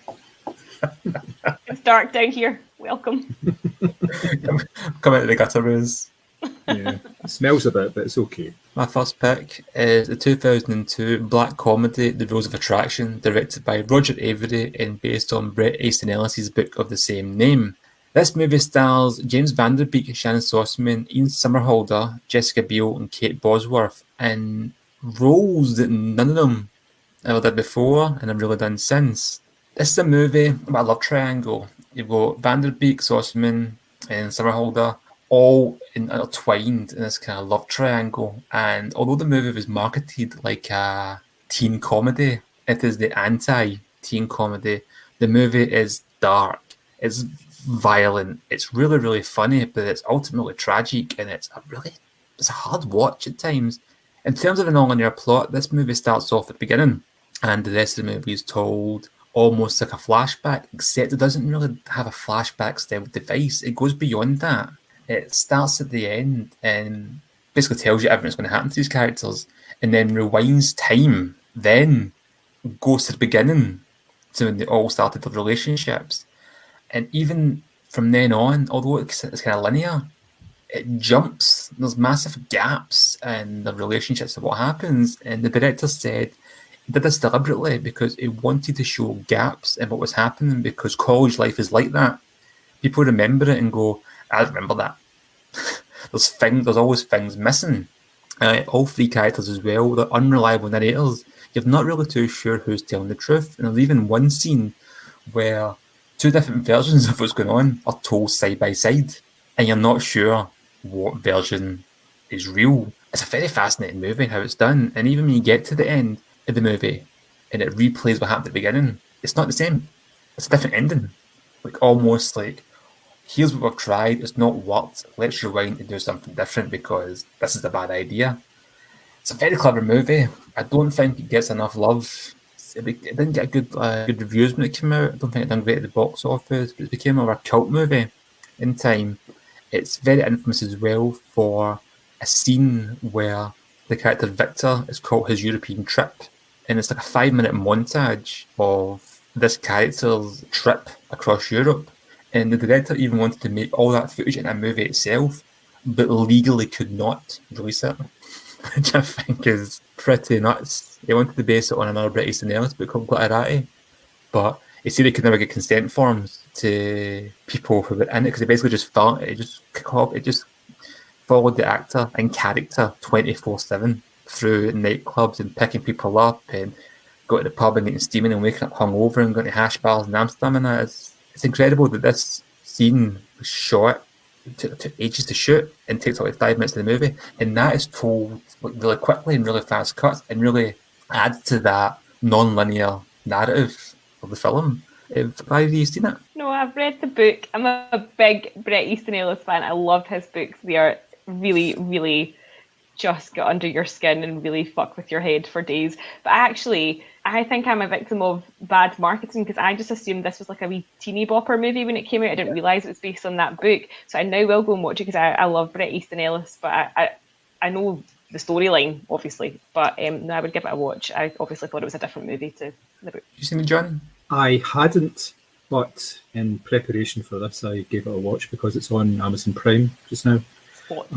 It's dark down here. Welcome. Come out of the gutter rooms. Yeah, it smells a bit, but it's okay. My first pick is the 2002 black comedy The Rules of Attraction, directed by Roger Avary and based on Bret Easton Ellis's book of the same name. This movie stars James Van Der Beek, Shannon Sossamon, Ian Somerhalder, Jessica Biel, and Kate Bosworth in roles that none of them ever did before and have really done since. This is a movie about a love triangle. You've got Van Der Beek, Sossamon, and Somerhalder all intertwined in this kind of love triangle. And although the movie was marketed like a teen comedy, it is the anti-teen comedy. The movie is dark. It's violent. It's really, really funny, but it's ultimately tragic, and it's a hard watch at times. In terms of a non-linear plot, this movie starts off at the beginning, and the rest of the movie is told almost like a flashback, except it doesn't really have a flashback style device. It goes beyond that. It starts at the end and basically tells you everything that's going to happen to these characters, and then rewinds time, then goes to the beginning to when they all started their relationships. And even from then on, although it's kind of linear, it jumps. There's massive gaps in the relationships of what happens. And the director said he did this deliberately because he wanted to show gaps in what was happening, because college life is like that. People remember it and go, I remember that. There's always things missing. All three characters as well, they're unreliable narrators. You're not really too sure who's telling the truth. And there's even one scene where two different versions of what's going on are told side by side, and you're not sure what version is real. It's a very fascinating movie, how it's done. And even when you get to the end of the movie and it replays what happened at the beginning, it's not the same. It's a different ending. Like almost like, here's what we've tried, it's not worked, let's rewind and do something different because this is a bad idea. It's a very clever movie. I don't think it gets enough love. It didn't get good reviews when it came out. I don't think it done great at the box office, but it became more of a cult movie in time. It's very infamous as well for a scene where the character Victor is called his European trip, and it's like a 5-minute montage of this character's trip across Europe. And the director even wanted to make all that footage in a movie itself, but legally could not release it, which I think is pretty nuts. He wanted to base it on another Bret Easton Ellis book called Glitterati, but he said he could never get consent forms to people who were in it because he basically just followed the actor in character 24/7 through nightclubs and picking people up and going to the pub and getting steaming and waking up hungover and going to hash bars in Amsterdam. And that it's incredible that this scene was shot. It took ages to shoot and takes like 5 minutes of the movie, and that is told really quickly and really fast cuts and really adds to that non-linear narrative of the film. Have either of you seen it? No, I've read the book. I'm a big Bret Easton Ellis fan. I love his books. They are really, really just get under your skin and really fuck with your head for days. But actually, I think I'm a victim of bad marketing because I just assumed this was like a wee teeny bopper movie when it came out. I didn't realise it was based on that book. So I now will go and watch it because I love Bret Easton Ellis, but I know the storyline, obviously. But no, I would give it a watch. I obviously thought it was a different movie to the book. You seen it, John? I hadn't, but in preparation for this, I gave it a watch because it's on Amazon Prime just now. Spot.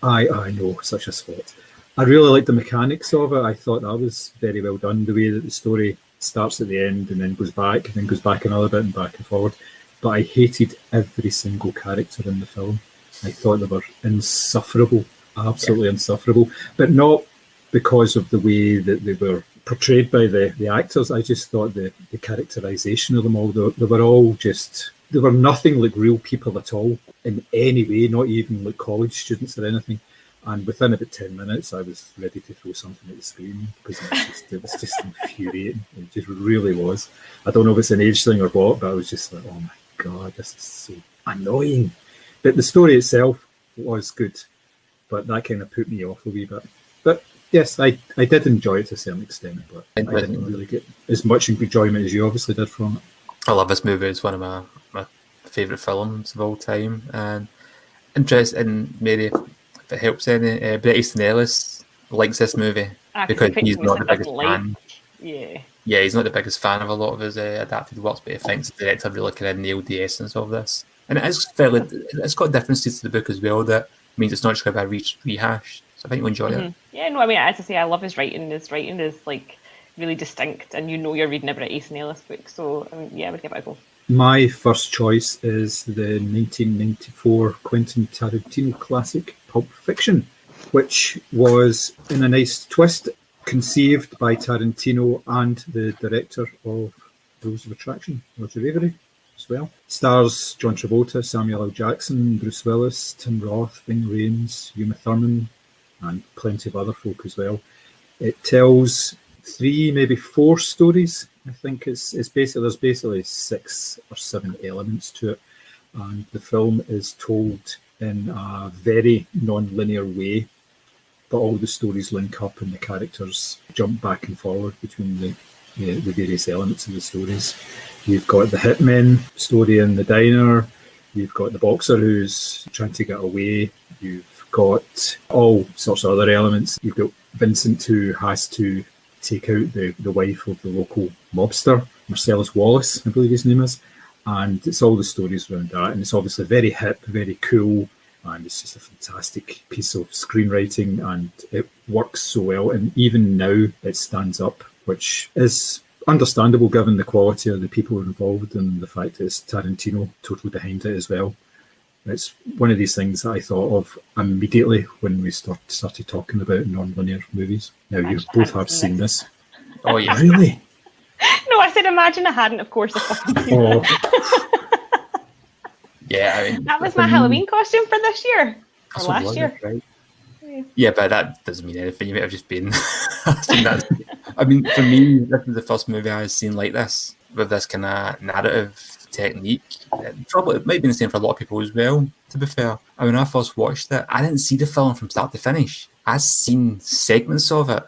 I know, such a spot. I really liked the mechanics of it. I thought that was very well done, the way that the story starts at the end and then goes back and then goes back another bit and back and forward. But I hated every single character in the film. I thought they were insufferable, absolutely insufferable, but not because of the way that they were portrayed by the actors. I just thought the characterization of them all, they were all just, they were nothing like real people at all in any way, not even like college students or anything. And within about 10 minutes, I was ready to throw something at the screen because it was just infuriating. It just really was. I don't know if it's an age thing or what, but I was just like, oh my God, this is so annoying. But the story itself was good, but that kind of put me off a wee bit. But yes, I did enjoy it to a certain extent, but I didn't really get as much enjoyment as you obviously did from it. I love this movie. It's one of my favourite films of all time. And interest in Mary, if it helps any, Bret Easton Ellis likes this movie because he's not the biggest fan. Yeah, he's not the biggest fan of a lot of his adapted works, but he thinks the director really kind of nailed the essence of this. And it's got differences to the book as well that means it's not just going to be a rehash. So I think you'll enjoy it. Yeah, no, I mean, as I say, I love his writing. His writing is like really distinct, and you know you're reading a Bret Easton Ellis book. So yeah, I would give it a go. My first choice is the 1994 Quentin Tarantino classic Pulp Fiction, which was, in a nice twist, conceived by Tarantino and the director of Rules of Attraction, Roger Avery, as well. Stars John Travolta, Samuel L. Jackson, Bruce Willis, Tim Roth, Ving Rhames, Uma Thurman, and plenty of other folk as well. It tells 3, maybe 4 stories. I think it's basically, there's basically 6 or 7 elements to it, and the film is told in a very non-linear way, but all the stories link up and the characters jump back and forward between the various elements of the stories. You've got the hitman story in the diner, you've got the boxer who's trying to get away, you've got all sorts of other elements. You've got Vincent, who has to take out the wife of the local mobster, Marcellus Wallace, I believe his name is. And it's all the stories around that. And it's obviously very hip, very cool. And it's just a fantastic piece of screenwriting. And it works so well. And even now it stands up, which is understandable given the quality of the people involved and the fact that it's Tarantino totally behind it as well. It's one of these things that I thought of immediately when we started talking about non-linear movies. Now, you both have seen this. Oh, yeah. Really? No, I said imagine I hadn't, of course. I fucking seen Oh, Yeah, I mean, That was my Halloween costume for this year. Or that's what last was year. it, right? Yeah, but that doesn't mean anything. You might have just been seen that. I mean, for me, this is the first movie I've seen like this, with this kind of narrative technique. It might be the same for a lot of people as well, to be fair. And when I first watched it, I didn't see the film from start to finish. I seen segments of it.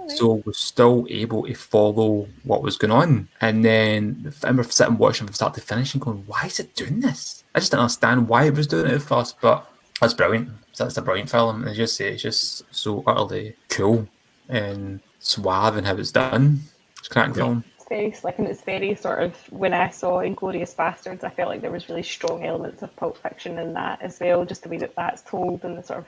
So was still able to follow what was going on. And then I remember sitting watching from start to finish and going, why is it doing this? I just didn't understand why it was doing it at first, but that's brilliant. So that's a brilliant film. And as you say, it's just so utterly cool and suave in how it's done. It's a cracking film. It's very slick, and it's very sort of, when I saw Inglourious Bastards, I felt like there was really strong elements of Pulp Fiction in that as well, just the way that that's told and the sort of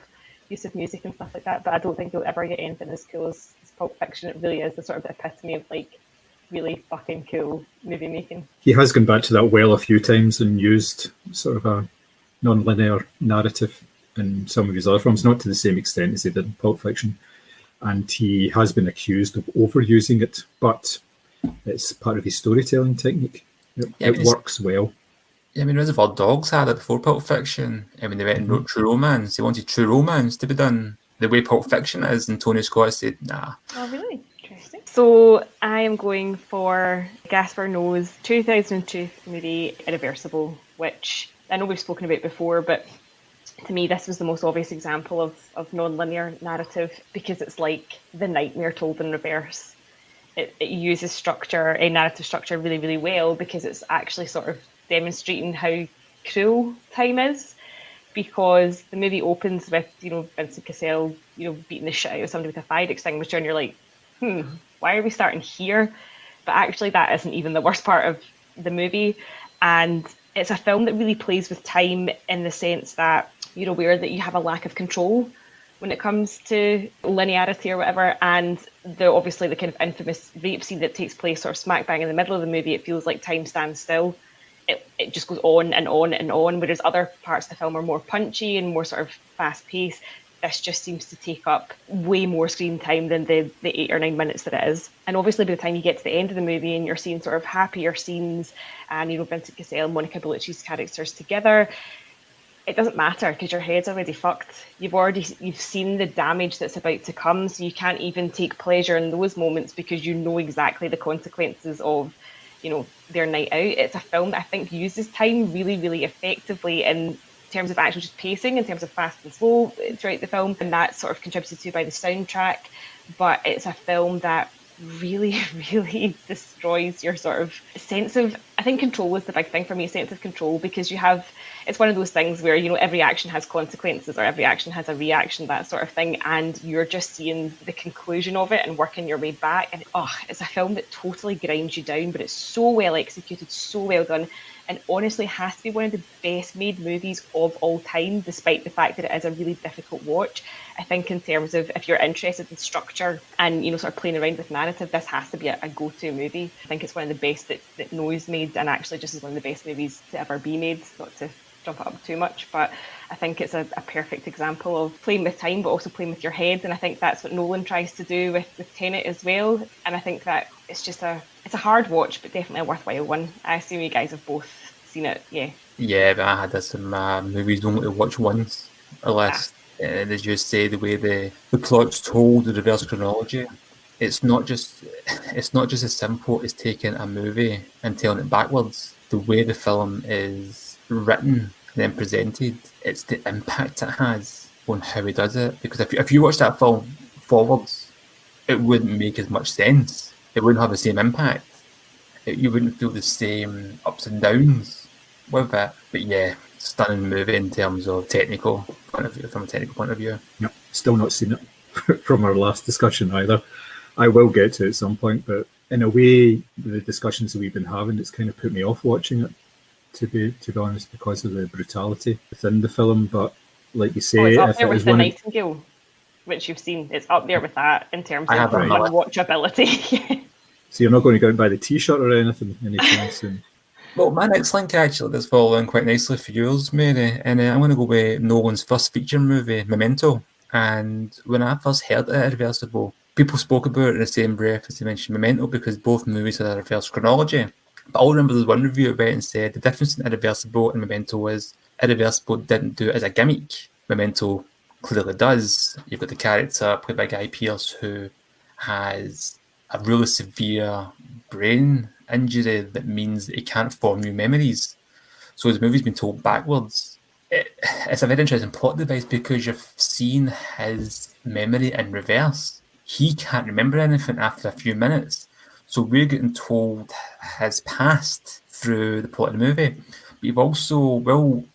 use of music and stuff like that. But I don't think you'll ever get anything as cool as Pulp Fiction. It really is the sort of epitome of like really fucking cool movie making. he has gone back to that well a few times and used sort of a non-linear narrative in some of his other films, not to the same extent as he did in Pulp Fiction. And he has been accused of overusing it, but it's part of his storytelling technique. It works well. Yeah, I mean, Reservoir Dogs had it before Pulp Fiction. I mean, they went and wrote True Romance. They wanted True Romance to be done the way Pulp Fiction is, and Tony Scott said, nah. Oh, really? Interesting. So I am going for Gaspar Noé's 2002 movie Irreversible, which I know we've spoken about before, but to me this was the most obvious example of non-linear narrative, because it's like The Nightmare told in reverse. It uses structure, a narrative structure, really, really well, because it's actually sort of demonstrating how cruel time is, because the movie opens with, Vincent Cassel, beating the shit out of somebody with a fire extinguisher, and you're like, why are we starting here? But actually that isn't even the worst part of the movie. And it's a film that really plays with time, in the sense that you're aware that you have a lack of control when it comes to linearity or whatever. And obviously the kind of infamous rape scene that takes place sort of smack bang in the middle of the movie, it feels like time stands still. It just goes on and on and on, whereas other parts of the film are more punchy and more sort of fast paced. This just seems to take up way more screen time than the 8 or 9 minutes that it is. And obviously by the time you get to the end of the movie and you're seeing sort of happier scenes and, Vincent Cassel and Monica Bellucci's characters together, it doesn't matter, because your head's already fucked. You've seen the damage that's about to come, so you can't even take pleasure in those moments, because you know exactly the consequences of their night out. It's a film that I think uses time really, really effectively in terms of actual just pacing, in terms of fast and slow throughout the film, and that's sort of contributed to by the soundtrack. But it's a film that really, really destroys your sort of sense of, I think control is the big thing for me, sense of control, because it's one of those things where, every action has consequences, or every action has a reaction, that sort of thing, and you're just seeing the conclusion of it and working your way back. And it's a film that totally grinds you down, but it's so well executed, so well done. and honestly has to be one of the best made movies of all time, despite the fact that it is a really difficult watch. I think in terms of if you're interested in structure and, you know, sort of playing around with narrative, this has to be a go-to movie. I think it's one of the best that Noah's made, and actually just is one of the best movies to ever be made, not to jump it up too much, but I think it's a perfect example of playing with time, but also playing with your head, and I think that's what Nolan tries to do with Tenet as well, and I think that it's just it's a hard watch, but definitely a worthwhile one. I assume you guys have both seen it, yeah? Yeah, but I had this in my movies only to watch once, unless, as you say, the way the plot's told, the reverse chronology, it's not just as simple as taking a movie and telling it backwards. The way the film is written and then presented, it's the impact it has on how he does it. Because if you watch that film forwards, it wouldn't make as much sense. It wouldn't have the same impact. You wouldn't feel the same ups and downs with it. But yeah, stunning movie in terms of technical point of view, from a technical point of view. Yep, still not seen it from our last discussion either. I will get to it at some point, but in a way, the discussions that we've been having, it's kind of put me off watching it, to be honest, because of the brutality within the film. But like you say, it's up if there it with is The one, Nightingale, which you've seen. It's up there with that in terms I of have it on my list. watchability. so you're not going to go out and buy the T-shirt or anything anytime soon. Well, my next link actually does follow in quite nicely for yours, Mary, and I'm going to go with Nolan's first feature movie, Memento. And when I first heard of Irreversible, people spoke about it in the same breath as they mentioned Memento, because both movies had a reverse chronology. But I remember there's one review that went and said the difference in Irreversible and Memento is Irreversible didn't do it as a gimmick. Memento clearly does. You've got the character played by Guy Pearce who has a really severe brain injury that means that he can't form new memories. So his movie's been told backwards. It's a very interesting plot device because you've seen his memory in reverse. He can't remember anything after a few minutes. So we're getting told his past through the plot of the movie. But you've also,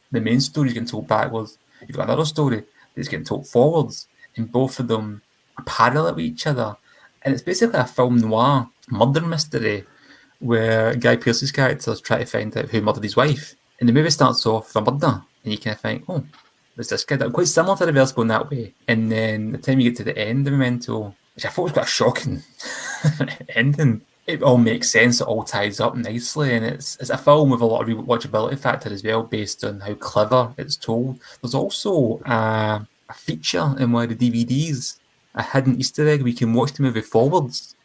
the main story is getting told backwards. You've got another story that's getting told forwards, and both of them are parallel with each other. And it's basically a film noir murder mystery where Guy Pearce's characters try to find out who murdered his wife. And the movie starts off with a murder, and you kind of think, oh, there's this kid. Quite similar to Reversible in that way. And then the time you get to the end of Memento, which I thought was quite a shocking ending, it all makes sense, it all ties up nicely, and it's a film with a lot of rewatchability factor as well, based on how clever it's told. There's also a feature in one of the DVDs, a hidden Easter egg, we can watch the movie forwards.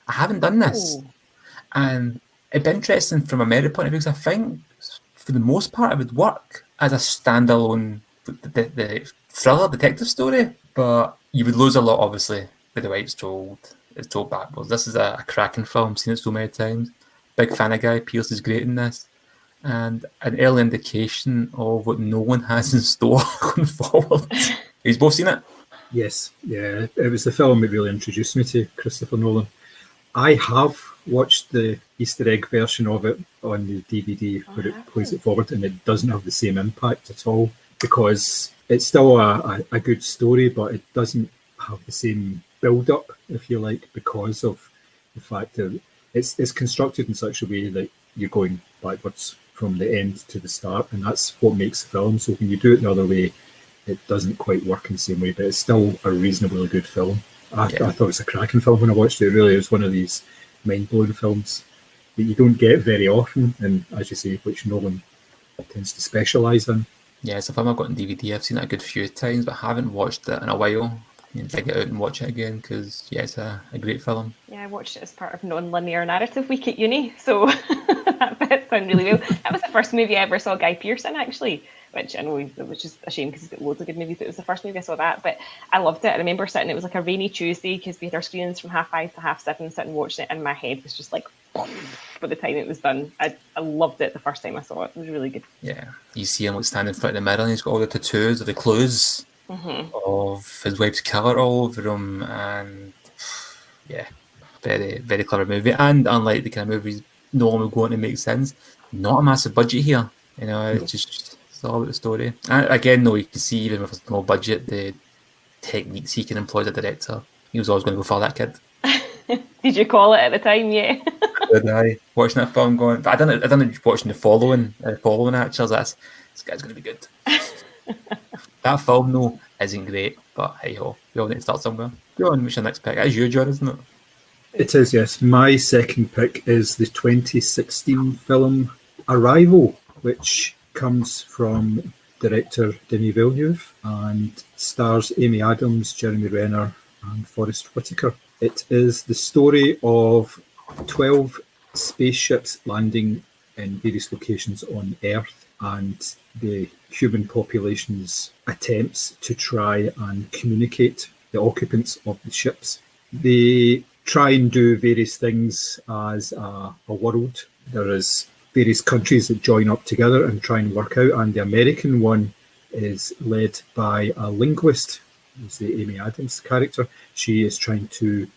I haven't done this. Oh. And it'd be interesting from a merit point of view, because I think for the most part it would work as a standalone the thriller detective story, but you would lose a lot obviously with the way it's told backwards. This is a cracking film, seen it so many times. Big fan of Guy Pearce, is great in this, and an early indication of what Nolan has in store going forward. You've both seen it? Yes, yeah, it was the film that really introduced me to Christopher Nolan. I have watched the Easter egg version of it on the DVD where it plays it forward, and it doesn't have the same impact at all, because it's still a good story, but it doesn't have the same build-up, if you like, because of the fact that it's constructed in such a way that you're going backwards from the end to the start, and that's what makes the film. So when you do it the other way, it doesn't quite work in the same way, but it's still a reasonably good film. I thought it was a cracking film when I watched it. It really is one of these mind-blowing films that you don't get very often, and as you say, which Nolan tends to specialise in. Yeah, it's a film I've got on DVD. I've seen it a good few times, but I haven't watched it in a while. I need to dig it out and watch it again, because yeah, it's a great film. Yeah, I watched it as part of non-linear narrative week at uni, so that fits in really well. That was the first movie I ever saw Guy Pearce in, actually, which I know, which is a shame because he's got loads of good movies, but it was the first movie I saw that, but I loved it. I remember sitting, it was like a rainy Tuesday because we had our screenings from 5:30 to 7:30, sitting watching it, and my head was just like, by the time it was done. I loved it the first time I saw it. It was really good. Yeah, you see him like standing in front of the mirror, and he's got all the tattoos or the clues of his wife's killer all over him, and yeah, very, very clever movie. And unlike the kind of movies Nolan would go on to make sense, not a massive budget here. You know, it's all about the story. And again, though, you can see even with a small budget, the techniques he can employ as a director. He was always going to go for that kid. Did you call it at the time? Yeah. Good eye. Watching that film going, but I don't know watching the following actually. This guy's going to be good. That film, though, isn't great, but hey ho, we all need to start somewhere. Go on, what's your next pick? It's you, John, isn't it? It is, yes. My second pick is the 2016 film Arrival, which comes from director Denis Villeneuve and stars Amy Adams, Jeremy Renner, and Forrest Whitaker. It is the story of 12 spaceships landing in various locations on Earth and the human population's attempts to try and communicate the occupants of the ships. They try and do various things as a world. There is various countries that join up together and try and work out, and the American one is led by a linguist, who's the Amy Adams character. She is trying to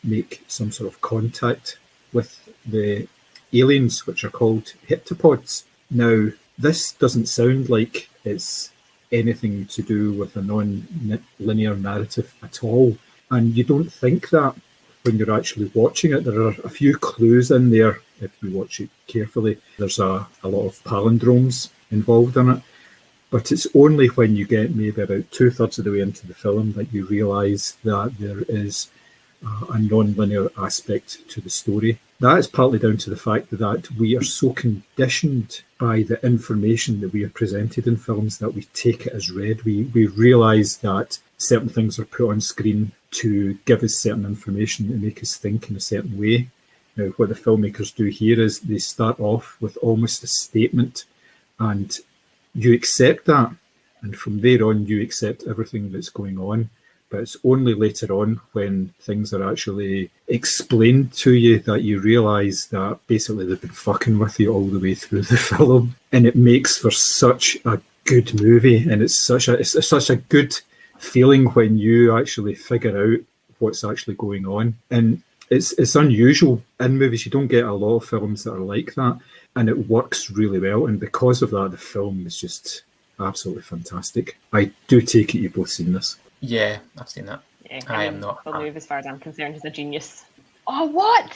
make some sort of contact with the aliens, which are called heptapods. Now, this doesn't sound like it's anything to do with a non-linear narrative at all, and you don't think that when you're actually watching it. There are a few clues in there if you watch it carefully. There's a lot of palindromes involved in it, but it's only when you get maybe about 2/3 of the way into the film that you realise that there is a non-linear aspect to the story. That is partly down to the fact that we are so conditioned by the information that we are presented in films that we take it as read. We realise that certain things are put on screen to give us certain information and make us think in a certain way. Now, what the filmmakers do here is they start off with almost a statement, and you accept that, and from there on you accept everything that's going on. But it's only later on when things are actually explained to you that you realise that basically they've been fucking with you all the way through the film. And it makes for such a good movie, and it's such a good feeling when you actually figure out what's actually going on. And it's unusual in movies. You don't get a lot of films that are like that, and it works really well. And because of that, the film is just absolutely fantastic. I do take it you've both seen this. Yeah, I've seen that. Yeah, I am not. Villeneuve, as far as I'm concerned, is a genius. Oh, what?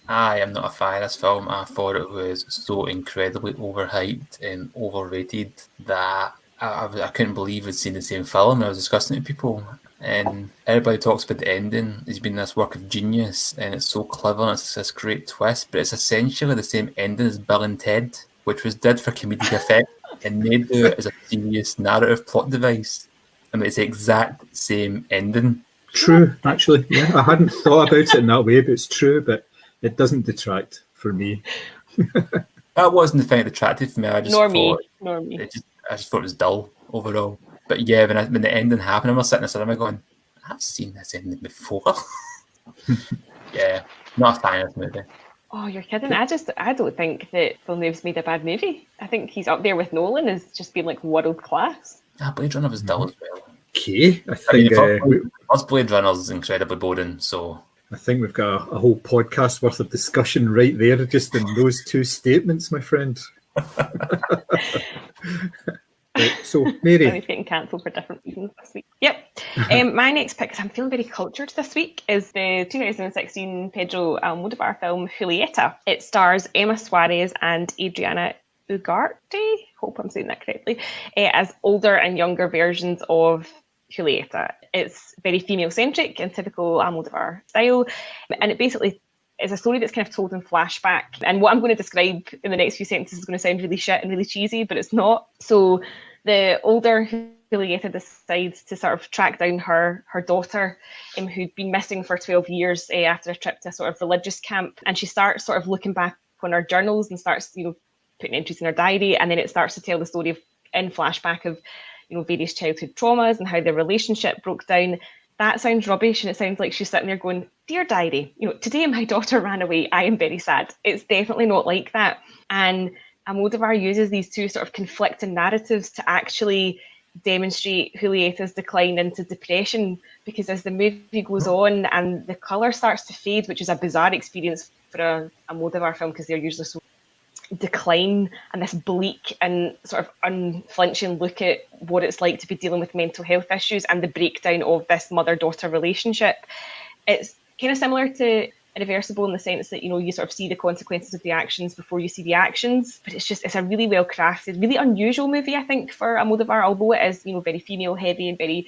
I am not a fan of this film. I thought it was so incredibly overhyped and overrated that I couldn't believe I'd seen the same film. I was discussing it with people, and everybody talks about the ending. It's been this work of genius, and it's so clever, and it's this great twist, but it's essentially the same ending as Bill and Ted, which was did for comedic effect, and they do it as a serious narrative plot device. I mean, it's the exact same ending. True, actually. Yeah, I hadn't thought about it in that way, but it's true, but it doesn't detract for me. That wasn't the thing that detracted for me. I just Nor thought me. I just thought it was dull overall. But yeah, when the ending happened, I was sitting in the cinema going, I've seen this ending before. Yeah, not a fan of this movie. Oh, you're kidding. I don't think that Villeneuve's made a bad movie. I think he's up there with Nolan as just being like world class. Blade Runner was dull as well. Okay, I think first Blade Runner is incredibly boring, so I think we've got a whole podcast worth of discussion right there, just in those two statements, my friend. Right, so, Mary. He's getting cancelled for different reasons this week. Yep. My next pick, because I'm feeling very cultured this week, is the 2016 Pedro Almodovar film Julieta. It stars Emma Suarez and Adriana Ugarte, hope I'm saying that correctly, as older and younger versions of Julieta. It's very female-centric in typical Almodovar style, and it basically is a story that's kind of told in flashback. And what I'm going to describe in the next few sentences is going to sound really shit and really cheesy, but it's not. So the older Julieta decides to sort of track down her daughter, who'd been missing for 12 years after a trip to a sort of religious camp, and she starts sort of looking back on her journals and starts, putting entries in her diary, and then it starts to tell the story in flashback of, various childhood traumas and how their relationship broke down. That sounds rubbish, and it sounds like she's sitting there going, "Dear diary, today my daughter ran away. I am very sad." It's definitely not like that. And Almodovar uses these two sort of conflicting narratives to actually demonstrate Julieta's decline into depression, because as the movie goes on and the colour starts to fade, which is a bizarre experience for a Almodovar film because they're usually so decline and this bleak and sort of unflinching look at what it's like to be dealing with mental health issues and the breakdown of this mother-daughter relationship. It's kind of similar to irreversible in the sense that, you sort of see the consequences of the actions before you see the actions. But it's a really well crafted, really unusual movie, I think, for Almodovar, although it is, very female heavy and very,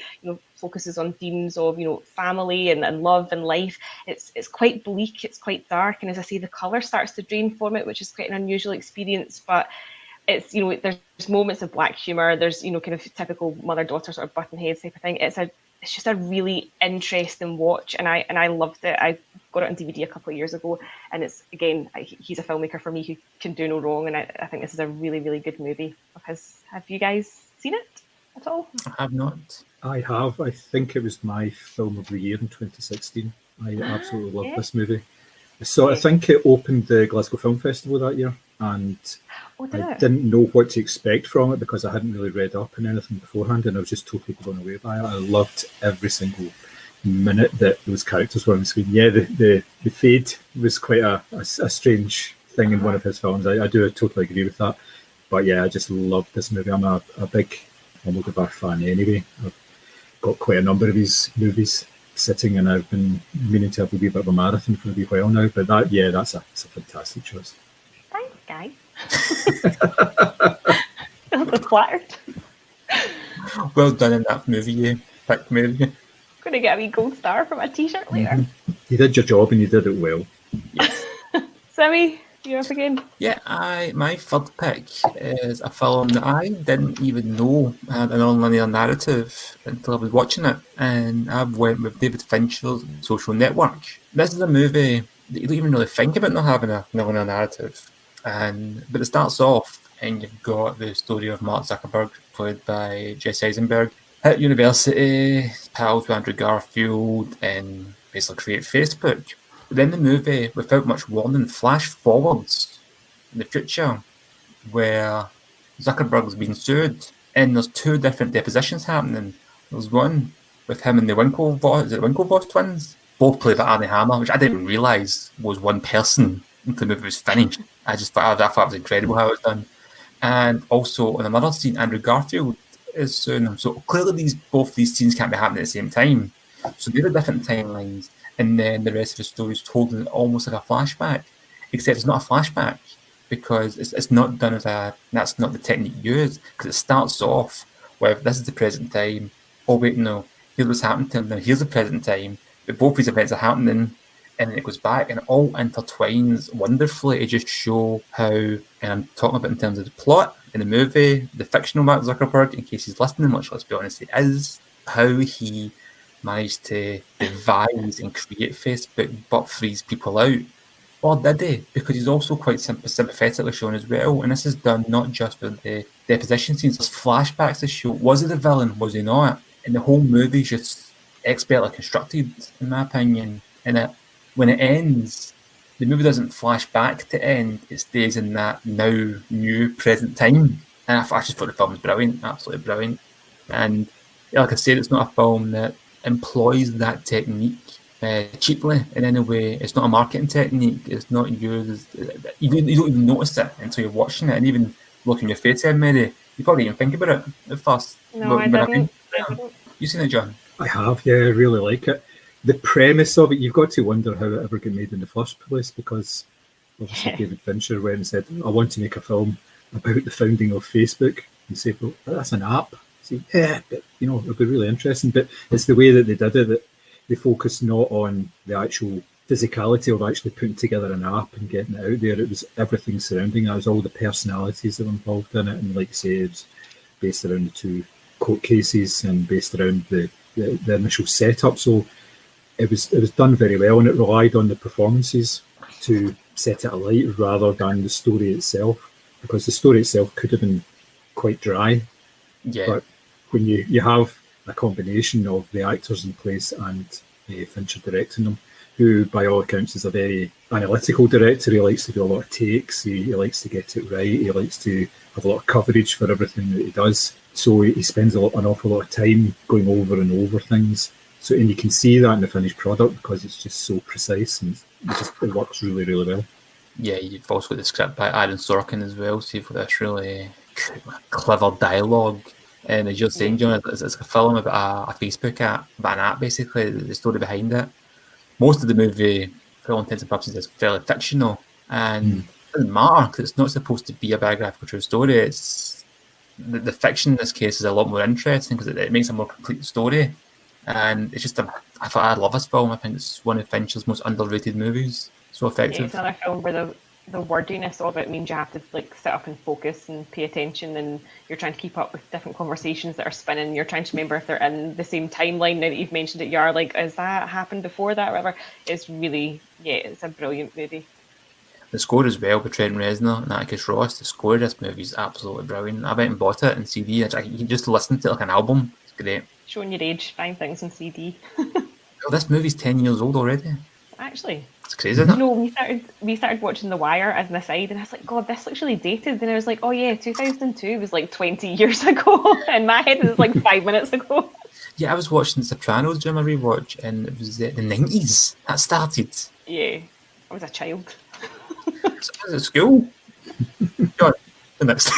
focuses on themes of, family and love and life. It's quite bleak, it's quite dark. And as I say, the colour starts to drain from it, which is quite an unusual experience. But it's, there's moments of black humour. There's, kind of typical mother-daughter sort of button heads type of thing. It's just a really interesting watch, and I loved it. I got it on DVD a couple of years ago, and it's, again, he's a filmmaker for me who can do no wrong, and I think this is a really, really good movie of his. Have you guys seen it at all? I have not. I have. I think it was my film of the year in 2016. I absolutely love this movie. So I think it opened the Glasgow Film Festival that year, and I didn't know what to expect from it because I hadn't really read up on anything beforehand, and I was just totally blown away by it. I loved every single minute that those characters were on screen. Yeah, the fade was quite a strange thing in one of his films. I do totally agree with that. But yeah, I just love this movie. I'm a big Almodovar fan anyway. I've got quite a number of his movies sitting, and I've been meaning to have a wee bit of a marathon for a wee while now. But that's a fantastic choice. Thanks, guys. I'm flattered. Well done in that movie, you picked movie. I'm gonna get a wee gold star for my t-shirt later. Mm-hmm. You did your job and you did it well. Yes. Sammy, you're up again. Yeah, my third pick is a film that I didn't even know had an non-linear narrative until I was watching it, and I went with David Fincher's Social Network. This is a movie that you don't even really think about not having a non-linear narrative, but it starts off and you've got the story of Mark Zuckerberg, played by Jesse Eisenberg, at university, pals with Andrew Garfield, and basically create Facebook. But then the movie, without much warning, flash forwards in the future where Zuckerberg's been sued, and there's two different depositions happening. There's one with him and the Winklevoss twins, both played by Armie Hammer, which I didn't realise was one person until the movie was finished. I thought it was incredible how it was done. And also on another scene, Andrew Garfield is suing him. So clearly both these scenes can't be happening at the same time. So they're different timelines. And then the rest of the story is told in almost like a flashback, except it's not a flashback because it's not done that's not the technique used, because it starts off with this is the present time. Oh wait, no, here's what's happened to him. Now here's the present time, but both these events are happening, and then it goes back, and it all intertwines wonderfully to just show how, and I'm talking about in terms of the plot in the movie, the fictional Mark Zuckerberg, in case he's listening, which let's be honest, he is, how he managed to devise and create Facebook but freeze people out. Or did he? Because he's also quite sympathetically shown as well, and this is done not just with the deposition scenes, there's flashbacks to show, was he the villain, was he not? And the whole movie's just expertly constructed, in my opinion, and when it ends, the movie doesn't flash back to end, it stays in that now new present time. And I just thought the film was brilliant, absolutely brilliant. And like I said, it's not a film that employs that technique cheaply in any way. It's not a marketing technique, it's not used, you don't even notice it until you're watching it, and even looking your face in, Mary, you probably even think about it at first. No, I didn't. You seen it, John? I have, yeah, I really like it. The premise of it, you've got to wonder how it ever got made in the first place, because obviously David Fincher went and said, I want to make a film about the founding of Facebook. And say, well, that's an app. So, yeah, but, it'll be really interesting. But it's the way that they did it, that they focused not on the actual physicality of actually putting together an app and getting it out there. It was everything surrounding it. It was all the personalities that were involved in it. And like I say, it was based around the two court cases and based around the initial setup. So it was done very well, and it relied on the performances to set it alight rather than the story itself, because the story itself could have been quite dry. Yeah. But when you have a combination of the actors in place and Fincher directing them, who by all accounts is a very analytical director, he likes to do a lot of takes, he likes to get it right, he likes to have a lot of coverage for everything that he does. So he spends an awful lot of time going over and over things. So, and you can see that in the finished product because it's just so precise, and it works really, really well. Yeah, you've also got the script by Aaron Sorkin as well, so you've got this really clever dialogue. And as you're saying, John, it's a film about a Facebook app, about an app basically, the story behind it. Most of the movie for all intents and purposes, is fairly fictional, and it doesn't matter because it's not supposed to be a biographical true story. It's the fiction in this case is a lot more interesting because it makes a more complete story, and it's just I love this film. I think it's one of Fincher's most underrated movies. So Yeah, effective. it's another film where the wordiness of it means you have to like sit up and focus and pay attention, and you're trying to keep up with different conversations that are spinning. You're trying to remember if they're in the same timeline. Now that you've mentioned it, you're like, has that happened before that or whatever? It's really, it's a brilliant movie. The score as well by Trent Reznor and Atticus Ross. The score of this movie is absolutely brilliant. I went and bought it in CD. You can just listen to it like an album. It's great. Showing your age, buying things on CD. Oh, this movie's 10 years old already. Actually, It's crazy, isn't it? you know, we started watching The Wire as an aside, and I was like, God, this looks really dated. And I was like, oh yeah, 2002 was like 20 years ago. In my head, it was like 5 minutes ago. Yeah, I was watching Sopranos during my rewatch, and it was the 90s that started. Yeah, I was a child. So I was at school. God, the next.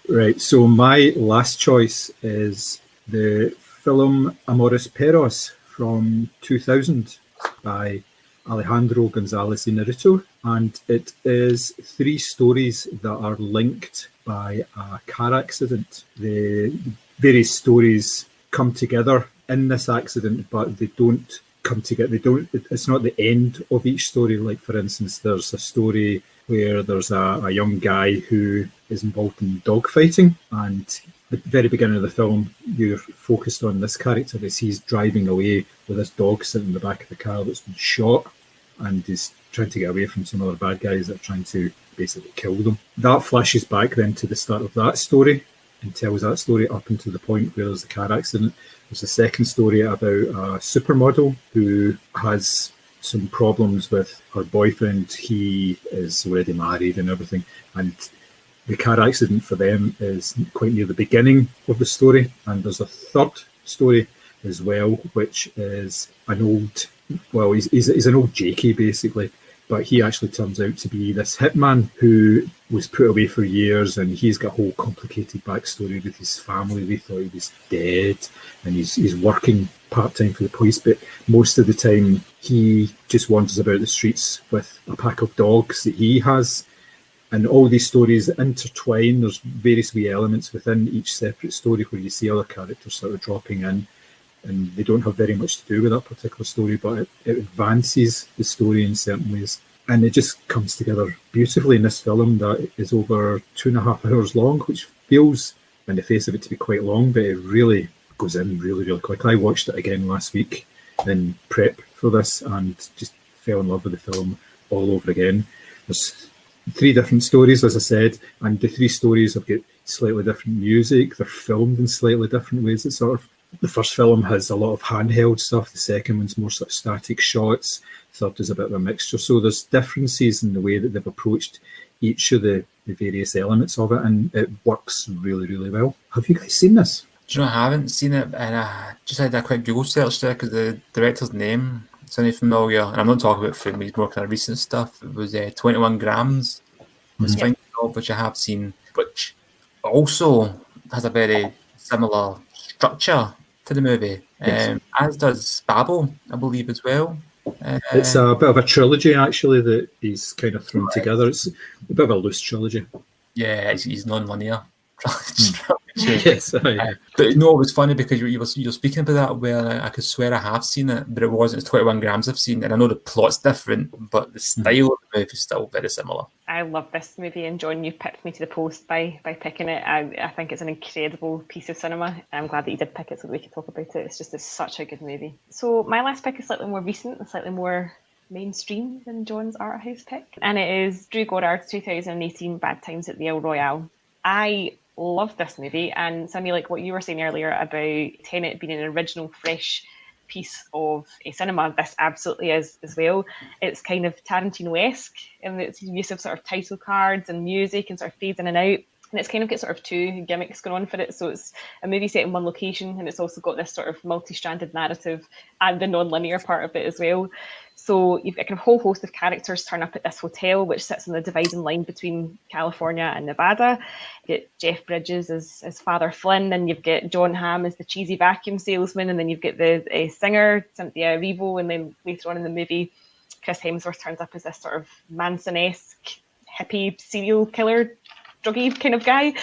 Right, so my last choice is the film Amores Perros from 2000 by Alejandro González Iñárritu, and it is 3 stories that are linked by a car accident. The various stories come together in this accident, but they don't come together. It's not the end of each story. Like, for instance, there's a story where there's a young guy who is involved in dogfighting, and at the very beginning of the film, you're focused on this character as he's driving away with this dog sitting in the back of the car that's been shot, and he's trying to get away from some other bad guys that are trying to basically kill them. That flashes back then to the start of that story and tells that story up until the point where there's a car accident. There's a second story about a supermodel who has some problems with her boyfriend. He is already married and everything, and the car accident for them is quite near the beginning of the story. And there's a third story as well, which is an old, well, he's an old Jakey basically, but he actually turns out to be this hitman who was put away for years, and he's got a whole complicated backstory with his family. They thought he was dead, and he's working part-time for the police, but most of the time he just wanders about the streets with a pack of dogs that he has. And all these stories intertwine. There's various wee elements within each separate story where you see other characters sort of dropping in, and they don't have very much to do with that particular story, but it advances the story in certain ways. And it just comes together beautifully in this film that is over 2.5 hours long, which feels, in the face of it, to be quite long, but it really goes in really, really quick. I watched it again last week in prep for this and just fell in love with the film all over again. There's 3 different stories, as I said, and the 3 stories have got slightly different music. They're filmed in slightly different ways. It's sort of, the first film has a lot of handheld stuff. The second one's more sort of static shots. The third is a bit of a mixture. So there's differences in the way that they've approached each of the various elements of it, and it works really, really well. Have you guys seen this? Do you know, I haven't seen it, and I just had a quick Google search there because the director's name sounded familiar, and I'm not talking about film, he's more kind of recent stuff. It was 21 Grams, was Final Job, which I have seen, which also has a very similar structure to the movie, as does Babel, I believe, as well. It's a bit of a trilogy, actually, that he's kind of thrown together. It's a bit of a loose trilogy. Yeah, he's non-linear. Yes, but you know, it was funny because you were speaking about that where I could swear I have seen it, but it wasn't. It's 21 Grams I've seen, and I know the plot's different, but the style of the movie is still very similar. I love this movie, and John, you picked me to the post by picking it. I think it's an incredible piece of cinema. I'm glad that you did pick it so that we could talk about it. It's such a good movie. So my last pick is slightly more recent and slightly more mainstream than John's art house pick, and it is Drew Goddard's 2018 Bad Times at the El Royale. I love this movie, and Sammy, like what you were saying earlier about Tenet being an original, fresh piece of a cinema, this absolutely is as well. It's kind of Tarantino-esque in its use of sort of title cards and music and sort of fades in and out. And it's kind of got sort of 2 gimmicks going on for it. So it's a movie set in one location, and it's also got this sort of multi-stranded narrative and the non-linear part of it as well. So you've got a kind of whole host of characters turn up at this hotel, which sits on the dividing line between California and Nevada. You get Jeff Bridges as Father Flynn, and you've got John Hamm as the cheesy vacuum salesman, and then you've got the singer, Cynthia Erivo, and then later on in the movie, Chris Hemsworth turns up as this sort of Manson-esque hippie serial killer druggy kind of guy.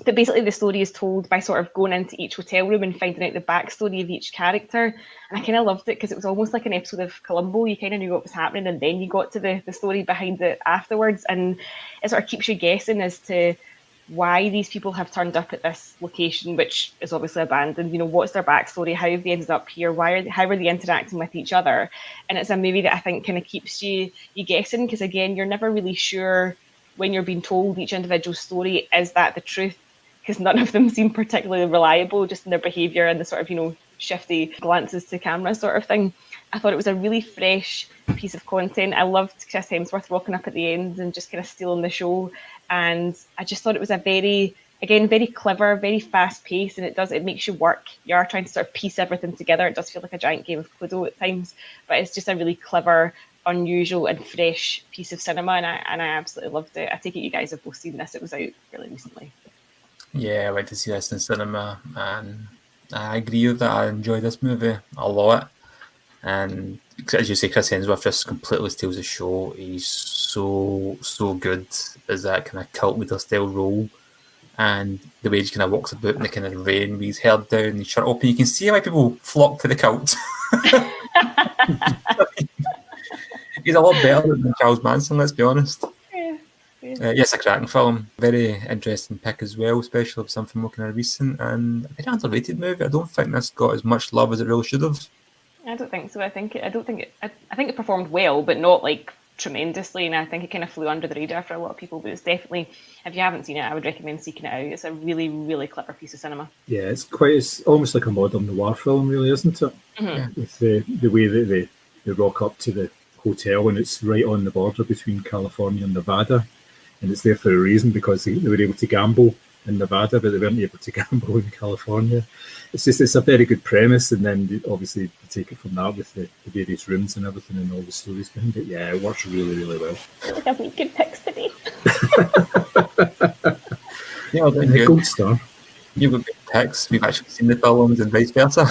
But basically the story is told by sort of going into each hotel room and finding out the backstory of each character. And I kind of loved it because it was almost like an episode of Columbo. You kind of knew what was happening and then you got to the story behind it afterwards. And it sort of keeps you guessing as to why these people have turned up at this location, which is obviously abandoned. You know, what's their backstory? How have they ended up here? How are they interacting with each other? And it's a movie that I think kind of keeps you guessing because, again, you're never really sure when you're being told each individual story, is that the truth? Because none of them seem particularly reliable just in their behaviour and the sort of, you know, shifty glances to camera sort of thing. I thought it was a really fresh piece of content. I loved Chris Hemsworth rocking up at the end and just kind of stealing the show. And I just thought it was a very clever, very fast pace, and it makes you work. You are trying to sort of piece everything together. It does feel like a giant game of Cluedo at times, but it's just a really clever, unusual and fresh piece of cinema, and I absolutely loved it. I take it you guys have both seen this. It was out really recently. Yeah, I went to see this in cinema, and I agree with that. I enjoyed this movie a lot. And as you say, Chris Hemsworth just completely steals the show. He's so good as that kind of cult leader style role. And the way he kind of walks about in the kind of rain with his head down and his shirt open, you can see why people flock to the cult. He's a lot better than Charles Manson, let's be honest. Yes, a cracking film. Very interesting pick as well, especially with something more kind of recent and a very underrated movie. I don't think this got as much love as it really should have. I don't think so. I think it performed well, but not like tremendously, and I think it kind of flew under the radar for a lot of people. But it's definitely, if you haven't seen it, I would recommend seeking it out. It's a really, really clever piece of cinema. Yeah, it's almost like a modern noir film, really, isn't it? Mm-hmm. With the way that they rock up to the hotel, and it's right on the border between California and Nevada, and it's there for a reason because they were able to gamble in Nevada, but they weren't able to gamble in California. It's a very good premise, and then obviously you take it from that with the various rooms and everything and all the stories behind it. Yeah, it works really, really well. I feel like I've made good picks today. Yeah, good. Gold star. You've got good picks. We've actually seen the films and vice versa.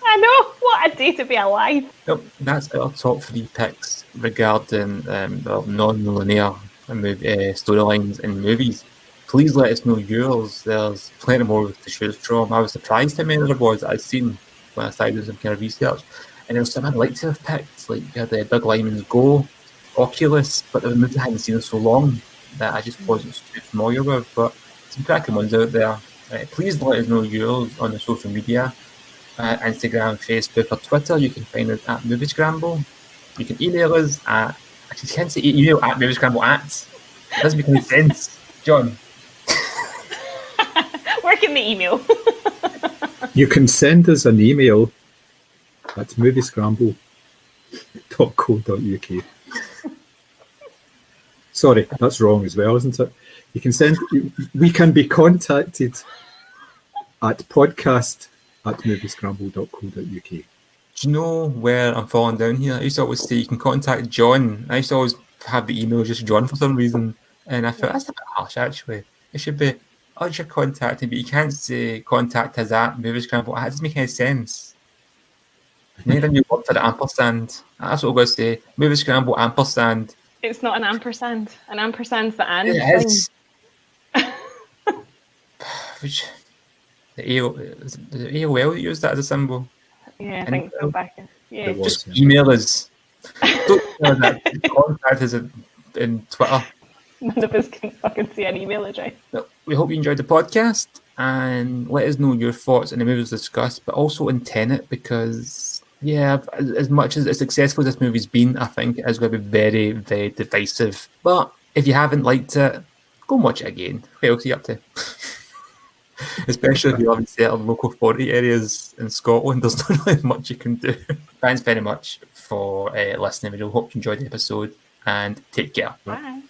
I know, what a day to be alive. Yep, that's our top 3 picks regarding non-linear storylines in movies. Please let us know yours. There's plenty more to choose from. I was surprised how many there was that I'd seen when I started doing some kind of research. And there was some I'd like to have picked. Like you had Doug Liman's Go, Oculus, but there was movies I hadn't seen in so long that I just wasn't too familiar with. But some cracking ones out there. Please let us know yours on the social media. Instagram, Facebook or Twitter. You can find us at Moviescramble. You can email us at... Actually, you can't say email at Moviescramble at. It doesn't make any sense. John. Work in the email. You can send us an email at moviescramble.co.uk. Sorry, that's wrong as well, isn't it? We can be contacted at podcast@moviescramble.co.uk. Do you know where I'm falling down here? I used to always say you can contact John. I used to always have the email just John for some reason. And I thought, that's a bit harsh, actually. It should be, you're contacting, but you can't say contact us at Moviescramble. That doesn't make any sense. Neither you work for the ampersand. That's what I'm going to say. Moviescramble ampersand. It's not an ampersand. An ampersand's the and. It is. Which, the AOL that used that as a symbol? Yeah, I think so. Back in. Yeah. Just email us. Don't email that. Contact us in Twitter. None of us can fucking see an email address. We hope you enjoyed the podcast and let us know your thoughts on the movies discussed, but also in Tenet because, yeah, as much as successful as this movie's been, I think it is going to be very, very divisive. But if you haven't liked it, go and watch it again. What else are you up to? Especially if you live in certain local authority areas in Scotland, there's not really much you can do. Thanks very much for listening. We hope you enjoyed the episode and take care. Bye.